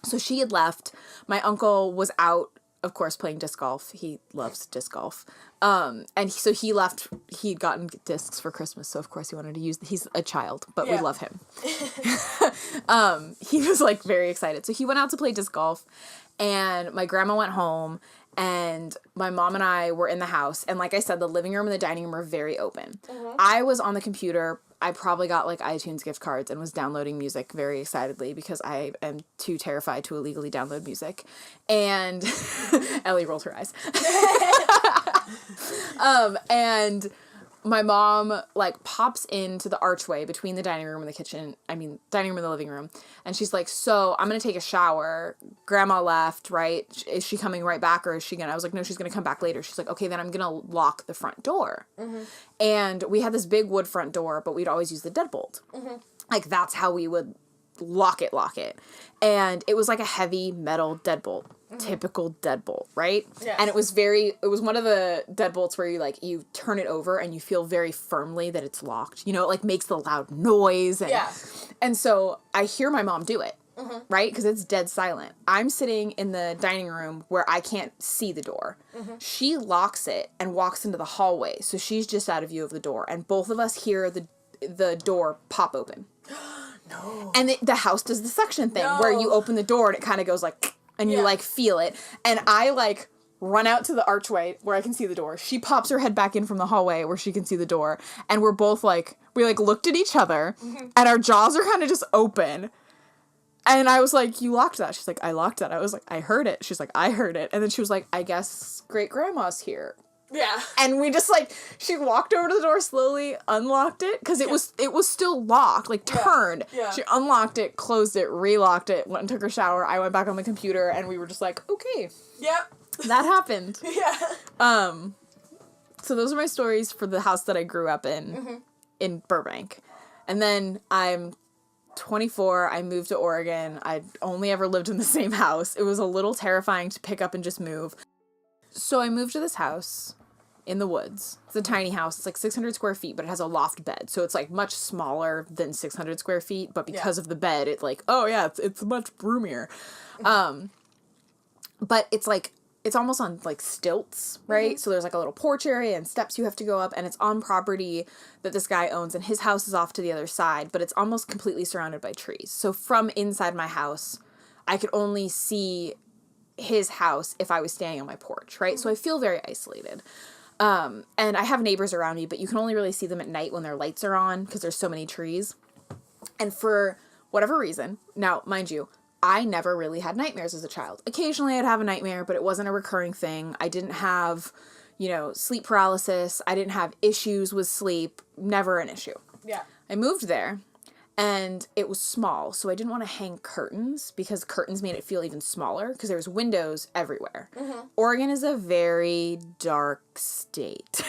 So she had left. My uncle was out, of course, playing disc golf. He loves disc golf. And so he left. He'd gotten discs for Christmas, so of course he wanted to use. He's a child, but we love him. He was, like, very excited. So he went out to play disc golf, and my grandma went home. And my mom and I were in the house. And like I said, the living room and the dining room are very open. I was on the computer. I probably got like iTunes gift cards and was downloading music very excitedly because I am too terrified to illegally download music. And Ellie rolled her eyes. And my mom like pops into the archway between the dining room and the kitchen. Dining room and the living room. And she's like, so I'm going to take a shower. Grandma left, right? Is she coming right back or is she going to, I was like, no, she's going to come back later. She's like, okay, then I'm going to lock the front door. And we had this big wood front door, but we'd always use the deadbolt. Like that's how we would lock it. And it was like a heavy metal deadbolt. Typical deadbolt, right? Yes. And it was one of the deadbolts where you turn it over and you feel very firmly that it's locked. You know, it like makes the loud noise. And so I hear my mom do it, right? Because it's dead silent. I'm sitting in the dining room where I can't see the door. She locks it and walks into the hallway. So she's just out of view of the door. And both of us hear the door pop open. No. And the house does the suction thing where you open the door and it kind of goes like... And you, like, feel it. And I, like, run out to the archway where I can see the door. She pops her head back in from the hallway where she can see the door. And we're both, like, we, like, looked at each other. And our jaws are kind of just open. And I was like, you locked that. She's like, I locked that. I was like, I heard it. She's like, I heard it. And then she was like, I guess great-grandma's here. Yeah. And we just, like, she walked over to the door slowly, unlocked it, because it was still locked, like, turned. Yeah. She unlocked it, closed it, relocked it, went and took her shower. I went back on the computer, and we were just like, okay. Yep. That happened. Yeah. So those are my stories for the house that I grew up in Burbank. And then I'm 24, I moved to Oregon. I'd only ever lived in the same house. It was a little terrifying to pick up and just move. So I moved to this house in the woods. It's a tiny house. It's like 600 square feet, but it has a loft bed. So it's like much smaller than 600 square feet. But because of the bed, it's like, oh yeah, it's much roomier. But it's like, it's almost on like stilts, right? So there's like a little porch area and steps you have to go up. And it's on property that this guy owns. And his house is off to the other side. But it's almost completely surrounded by trees. So from inside my house, I could only see his house if I was standing on my porch, right? So I feel very isolated. And I have neighbors around me, but you can only really see them at night when their lights are on because there's so many trees. And for whatever reason, now, mind you, I never really had nightmares as a child. Occasionally I'd have a nightmare, but it wasn't a recurring thing. I didn't have, sleep paralysis. I didn't have issues with sleep. Never an issue. Yeah. I moved there. And it was small, so I didn't want to hang curtains because curtains made it feel even smaller because there was windows everywhere. Oregon is a very dark state.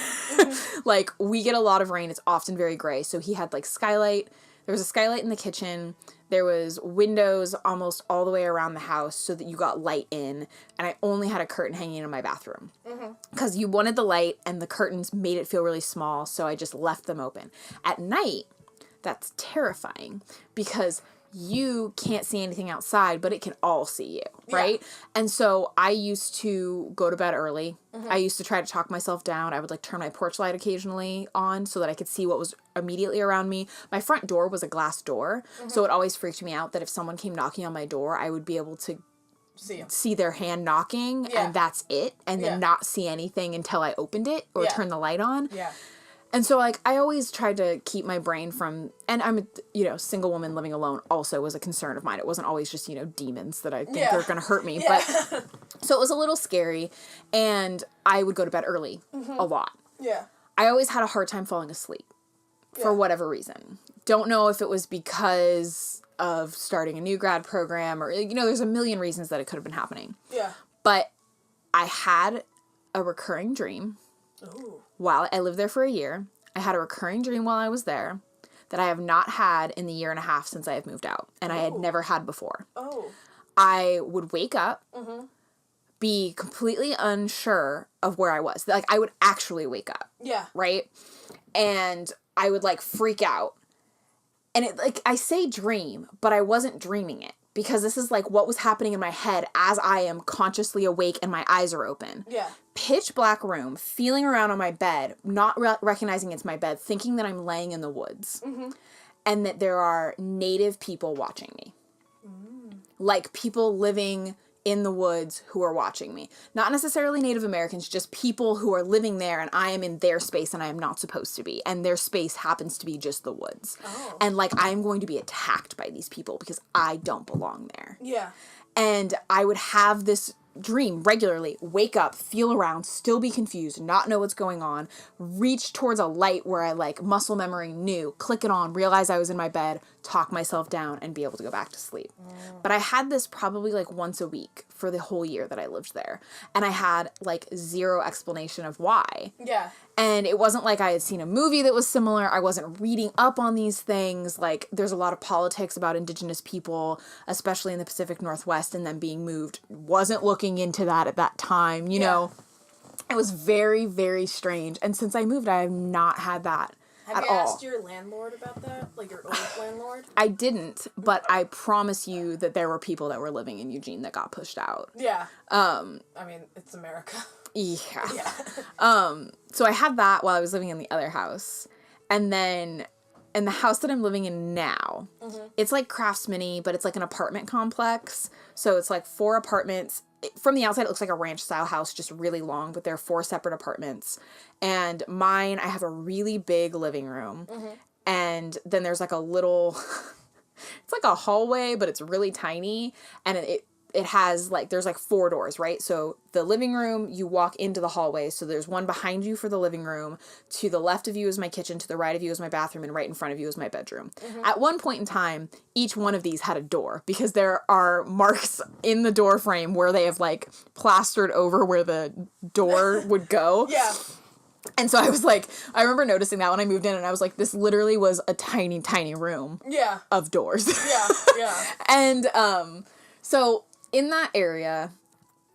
Like, we get a lot of rain. It's often very gray. So he had, like, skylight. There was a skylight in the kitchen. There was windows almost all the way around the house so that you got light in. And I only had a curtain hanging in my bathroom. Because you wanted the light, and the curtains made it feel really small, so I just left them open. At night, that's terrifying because you can't see anything outside, but it can all see you, right? Yeah. And so I used to go to bed early. I used to try to talk myself down. I would like turn my porch light occasionally on so that I could see what was immediately around me. My front door was a glass door, so it always freaked me out that if someone came knocking on my door, I would be able to see their hand knocking and that's it, and then not see anything until I opened it or turned the light on. And so, like, I always tried to keep my brain from, and I'm a, you know, single woman living alone also was a concern of mine. It wasn't always just, you know, demons that I think are going to hurt me. Yeah. But, so it was a little scary, and I would go to bed early a lot. Yeah. I always had a hard time falling asleep for whatever reason. Don't know if it was because of starting a new grad program or, you know, there's a million reasons that it could have been happening. Yeah. But I had a recurring dream. Ooh. While I lived there for a year. I had a recurring dream while I was there that I have not had in the year and a half since I have moved out. And I had never had before. Oh. I would wake up, be completely unsure of where I was. Like, I would actually wake up. Yeah. Right? And I would, like, freak out. And it, like, I say dream, but I wasn't dreaming it. Because this is, like, what was happening in my head as I am consciously awake and my eyes are open. Yeah. Pitch black room, feeling around on my bed, not recognizing it's my bed, thinking that I'm laying in the woods. And that there are native people watching me. Like, people living in the woods who are watching me. Not necessarily Native Americans, just people who are living there and I am in their space and I am not supposed to be. And their space happens to be just the woods. Oh. And, like, I'm going to be attacked by these people because I don't belong there. Yeah. And I would have this dream regularly, wake up, feel around, still be confused, not know what's going on, reach towards a light where I, like, muscle memory knew, click it on, realize I was in my bed, talk myself down, and be able to go back to sleep. But I had this probably, like, once a week for the whole year that I lived there. And I had, like, zero explanation of why. Yeah. And it wasn't like I had seen a movie that was similar. I wasn't reading up on these things. Like, there's a lot of politics about Indigenous people, especially in the Pacific Northwest, and them being moved. Wasn't looking into that at that time, you know. It was very, very strange. And since I moved, I have not had that Have at you all. asked your landlord about that? Like, your old landlord? I didn't, but I promise you that there were people that were living in Eugene that got pushed out. Yeah. I mean, it's America. Yeah. Yeah. So I had that while I was living in the other house. And then in the house that I'm living in now, it's like Craftsman-y, but it's like an apartment complex. So it's like 4 apartments. From the outside, it looks like a ranch-style house, just really long, but there are 4 separate apartments. And mine, I have a really big living room. And then there's like a little, it's like a hallway, but it's really tiny. And it has, like, there's, like, 4 doors, right? So the living room, you walk into the hallway. So there's one behind you for the living room. To the left of you is my kitchen. To the right of you is my bathroom. And right in front of you is my bedroom. At one point in time, each one of these had a door. Because there are marks in the door frame where they have, like, plastered over where the door would go. Yeah. And so I was like, I remember noticing that when I moved in. And I was like, this literally was a tiny, tiny room Yeah. of doors. Yeah. Yeah. And so in that area,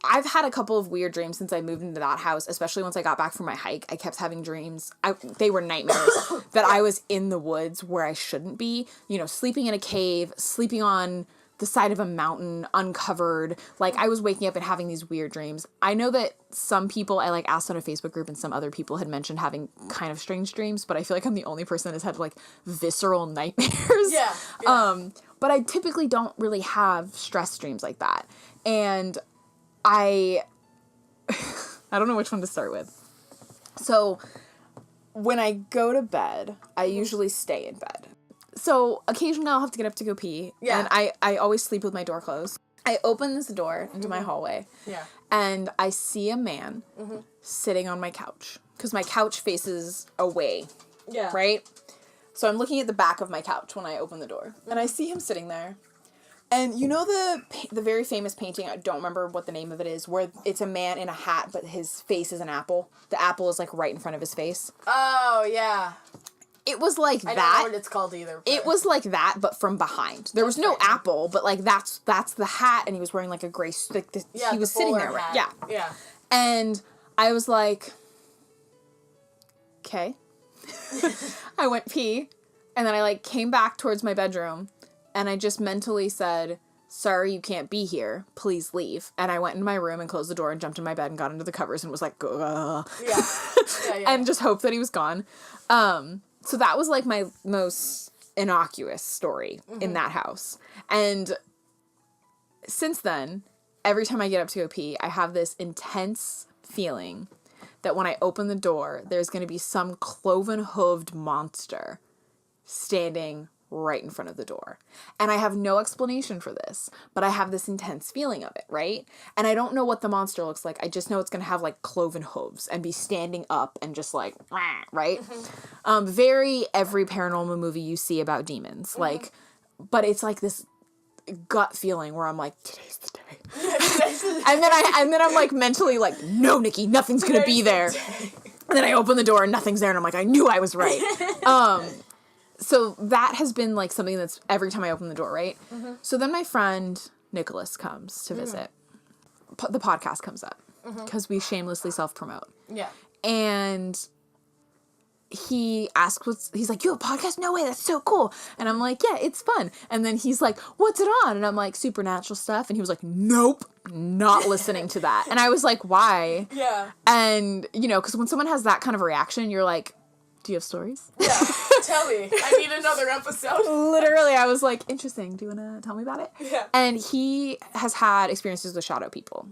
I've had a couple of weird dreams since I moved into that house, especially once I got back from my hike. I kept having dreams. They were nightmares that I was in the woods where I shouldn't be, you know, sleeping in a cave, sleeping on the side of a mountain, uncovered. Like, I was waking up and having these weird dreams. I know that some people, I, like, asked on a Facebook group and some other people had mentioned having kind of strange dreams, but I feel like I'm the only person that has had, like, visceral nightmares. Yeah. Yeah. But I typically don't really have stress dreams like that. And I don't know which one to start with. So when I go to bed, I usually stay in bed. So occasionally I'll have to get up to go pee. Yeah. And I always sleep with my door closed. I open this door into my hallway. Yeah. And I see a man sitting on my couch. Because my couch faces away. Yeah. Right? So I'm looking at the back of my couch when I open the door. And I see him sitting there. And you know the very famous painting, I don't remember what the name of it is, where it's a man in a hat, but his face is an apple. The apple is, like, right in front of his face. Oh, yeah. It was like I that. don't know what it's called either. But It was like that, but from behind. There was no apple, but, like, that's the hat, and he was wearing, like, a gray, like, he was sitting there, right? Yeah. Yeah. And I was like, okay. I went pee, and then I, like, came back towards my bedroom, and I just mentally said, sorry, you can't be here. Please leave. And I went into my room and closed the door and jumped in my bed and got under the covers and was like, ugh. Yeah. Yeah. And just hoped that he was gone. So that was, like, my most innocuous story in that house. And since then, every time I get up to go pee, I have this intense feeling that when I open the door, there's going to be some cloven-hooved monster standing right in front of the door. And I have no explanation for this, but I have this intense feeling of it, right? And I don't know what the monster looks like. I just know it's going to have like cloven hooves and be standing up and just like, right? Very every paranormal movie you see about demons. Like, but it's like this gut feeling where I'm like, today's the day. and then I'm like mentally like, no, Nikki, nothing's going to be there. And then I open the door and nothing's there and I'm like, I knew I was right. So that has been, like, something that's every time I open the door, right? So then my friend Nicholas comes to visit. The podcast comes up because we shamelessly self-promote. Yeah. And he asks he's like, you have a podcast? No way, that's so cool. And I'm like, yeah, it's fun. And then he's like, what's it on? And I'm like, supernatural stuff. And he was like, nope, not listening to that. And I was like, why? Yeah. And, you know, because when someone has that kind of reaction, you're like, do you have stories? Yeah, tell me. I need another episode. Literally, I was like, interesting. Do you want to tell me about it? Yeah. And he has had experiences with shadow people.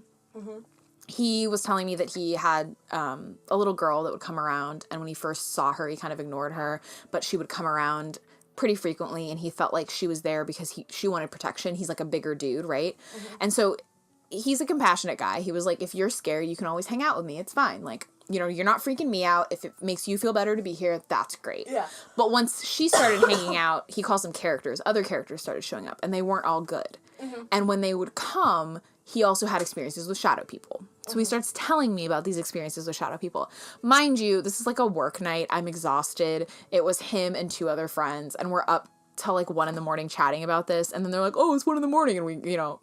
He was telling me that he had a little girl that would come around, and when he first saw her, he kind of ignored her, but she would come around pretty frequently, and he felt like she was there because she wanted protection. He's like a bigger dude, right? And so he's a compassionate guy. He was like, if you're scared, you can always hang out with me. It's fine. Like, you know, you're not freaking me out. If it makes you feel better to be here, that's great. Yeah. But once she started hanging out, he calls them characters. Other characters started showing up, and they weren't all good. And when they would come, he also had experiences with shadow people. So he starts telling me about these experiences with shadow people. Mind you, this is like a work night. I'm exhausted. It was him and 2 other friends, and we're up till like 1 a.m. chatting about this, and then they're like, oh, it's 1 a.m. and we, you know,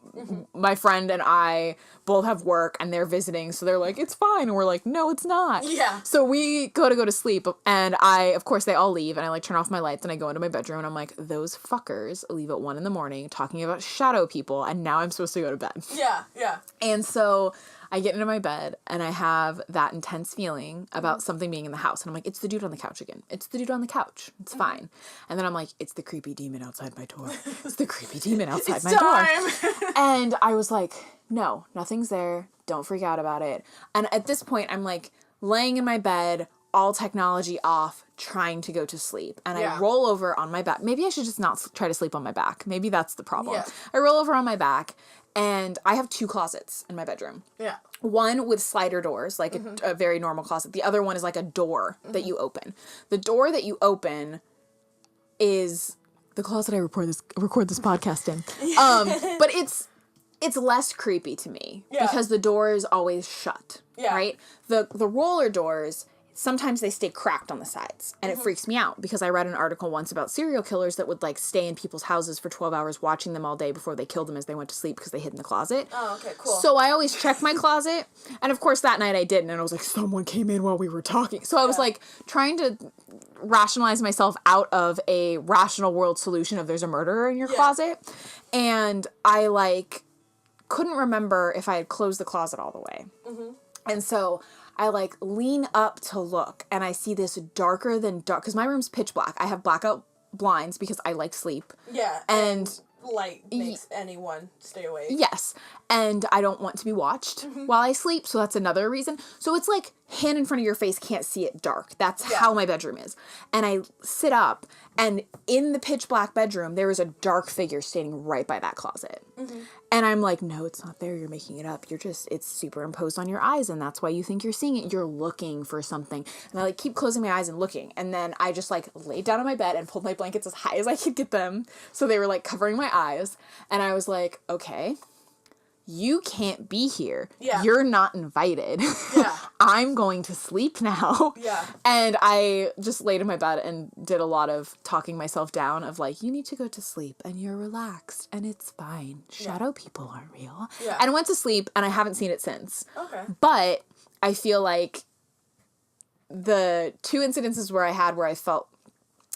my friend and I both have work and they're visiting, so they're like, it's fine, and we're like, no, it's not. Yeah. So we go to sleep, and of course they all leave, and I like turn off my lights and I go into my bedroom, and I'm like, those fuckers leave at 1 a.m. talking about shadow people, and now I'm supposed to go to bed. Yeah, yeah. And so I get into my bed, and I have that intense feeling about something being in the house. And I'm like, it's the dude on the couch again. It's the dude on the couch. It's fine. And then I'm like, it's the creepy demon outside my door. It's the creepy demon outside my door. And I was like, no, nothing's there. Don't freak out about it. And at this point, I'm like laying in my bed, all technology off, trying to go to sleep. And I roll over on my back. Maybe I should just not try to sleep on my back. Maybe that's the problem. Yeah. I roll over on my back, and I have 2 closets in my bedroom. Yeah. One with slider doors, like a very normal closet. The other one is like a door that you open. The door that you open is the closet I record this podcast in. But it's less creepy to me because the door is always shut. Yeah. Right? The roller doors, sometimes they stay cracked on the sides, and it freaks me out because I read an article once about serial killers that would like stay in people's houses for 12 hours watching them all day before they killed them as they went to sleep because they hid in the closet. Oh, okay, cool. So I always check my closet, and of course that night I didn't, and I was like, someone came in while we were talking. So I was like trying to rationalize myself out of a rational world solution of there's a murderer in your closet, and I like couldn't remember if I had closed the closet all the way. And so I like lean up to look, and I see this darker than dark, because my room's pitch black. I have blackout blinds because I like sleep. Yeah. And light makes anyone stay awake. yes. And I don't want to be watched while I sleep, so that's another reason. So it's like hand in front of your face, can't see it, dark. That's how my bedroom is. And I sit up, and in the pitch black bedroom, there is a dark figure standing right by that closet. And I'm like, no, it's not there. You're making it up. It's superimposed on your eyes, and that's why you think you're seeing it. You're looking for something. And I like keep closing my eyes and looking. And then I just like laid down on my bed and pulled my blankets as high as I could get them. So they were like covering my eyes. And I was like, okay, you can't be here. Yeah. You're not invited. Yeah. I'm going to sleep now. Yeah. And I just laid in my bed and did a lot of talking myself down of like, you need to go to sleep and you're relaxed and it's fine. Shadow people aren't real. Yeah. And I went to sleep and I haven't seen it since. Okay. But I feel like the 2 incidences where I felt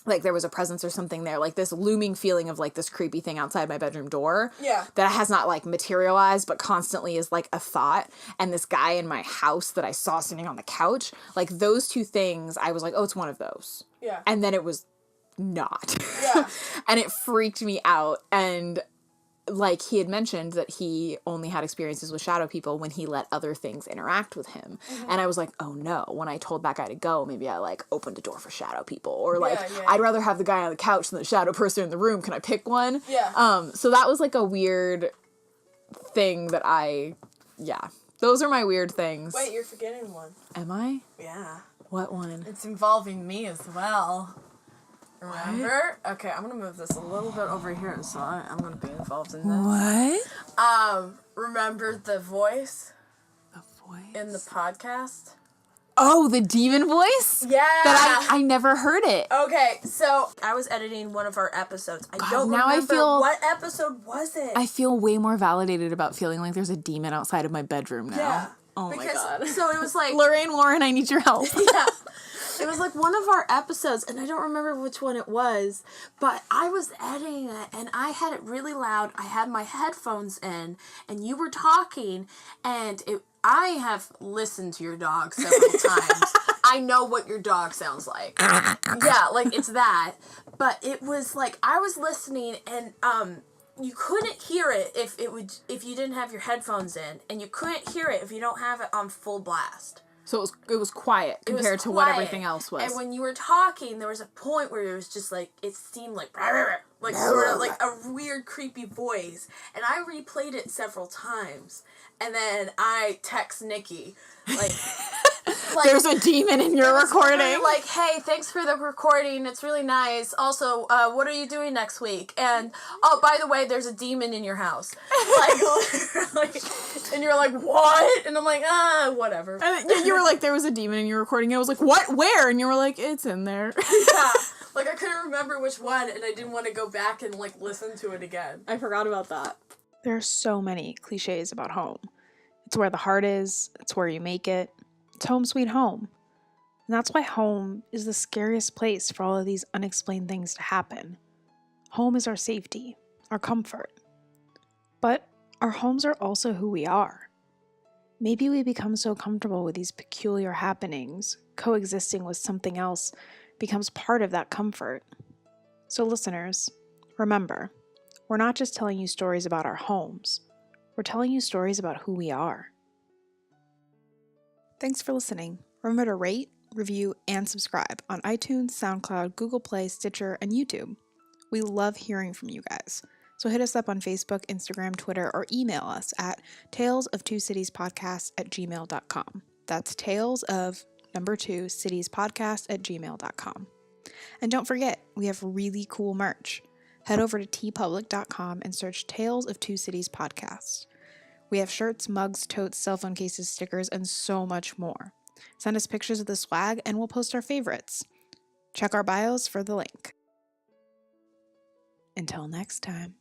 like there was a presence or something there, like this looming feeling of like this creepy thing outside my bedroom door that has not like materialized but constantly is like a thought, and this guy in my house that I saw sitting on the couch, like those 2 things I was like, oh, it's one of those. Yeah. And then it was not. Yeah. And it freaked me out. And like he had mentioned that he only had experiences with shadow people when he let other things interact with him. And I was like, oh no, when I told that guy to go, maybe I like opened a door for shadow people, or like I'd rather have the guy on the couch than the shadow person in the room. Can I pick one? Yeah. So that was like a weird thing that those are my weird things. Wait, you're forgetting one. Am I? Yeah. What one? It's involving me as well. Remember? What? Okay, I'm gonna move this a little bit over here, so I'm gonna be involved in this. What? Remember the voice? The voice? In the podcast? Oh, the demon voice? Yeah! That I never heard it. Okay, so I was editing one of our episodes. I don't now remember I feel, what episode was it? I feel way more validated about feeling like there's a demon outside of my bedroom now. Yeah. Oh my god. So it was like... Lorraine Warren, I need your help. Yeah. It was like one of our episodes, and I don't remember which one it was, but I was editing it, and I had it really loud. I had my headphones in, and you were talking, and I have listened to your dog several times. I know what your dog sounds like. Yeah, like, it's that. But it was like, I was listening, and, you couldn't hear it if you didn't have your headphones in, and you couldn't hear it if you don't have it on full blast. So it was quiet compared to what everything else was. And when you were talking, there was a point where it was just like, it seemed like sort of like a weird, creepy voice. And I replayed it several times. And then I text Nikki, like there's a demon in your recording. Like, hey, thanks for the recording. It's really nice. Also, what are you doing next week? And, oh, by the way, there's a demon in your house. Like, literally. And you're like, what? And I'm like, whatever. And you were like, there was a demon in your recording. And I was like, what? Where? And you were like, it's in there. Yeah. Like, I couldn't remember which one, and I didn't want to go back and, like, listen to it again. I forgot about that. There are so many cliches about home. It's where the heart is. It's where you make it. It's home sweet home. And that's why home is the scariest place for all of these unexplained things to happen. Home is our safety, our comfort. But our homes are also who we are. Maybe we become so comfortable with these peculiar happenings, coexisting with something else becomes part of that comfort. So listeners, remember, we're not just telling you stories about our homes. We're telling you stories about who we are. Thanks for listening. Remember to rate, review, and subscribe on iTunes, SoundCloud, Google Play, Stitcher, and YouTube. We love hearing from you guys. So hit us up on Facebook, Instagram, Twitter, or email us at talesofTwoCitiesPodcast@gmail.com. That's talesofcitiespodcast@gmail.com. And don't forget, we have really cool merch. Head over to tpublic.com and search Tales of Two Cities Podcast. We have shirts, mugs, totes, cell phone cases, stickers, and so much more. Send us pictures of the swag and we'll post our favorites. Check our bios for the link. Until next time.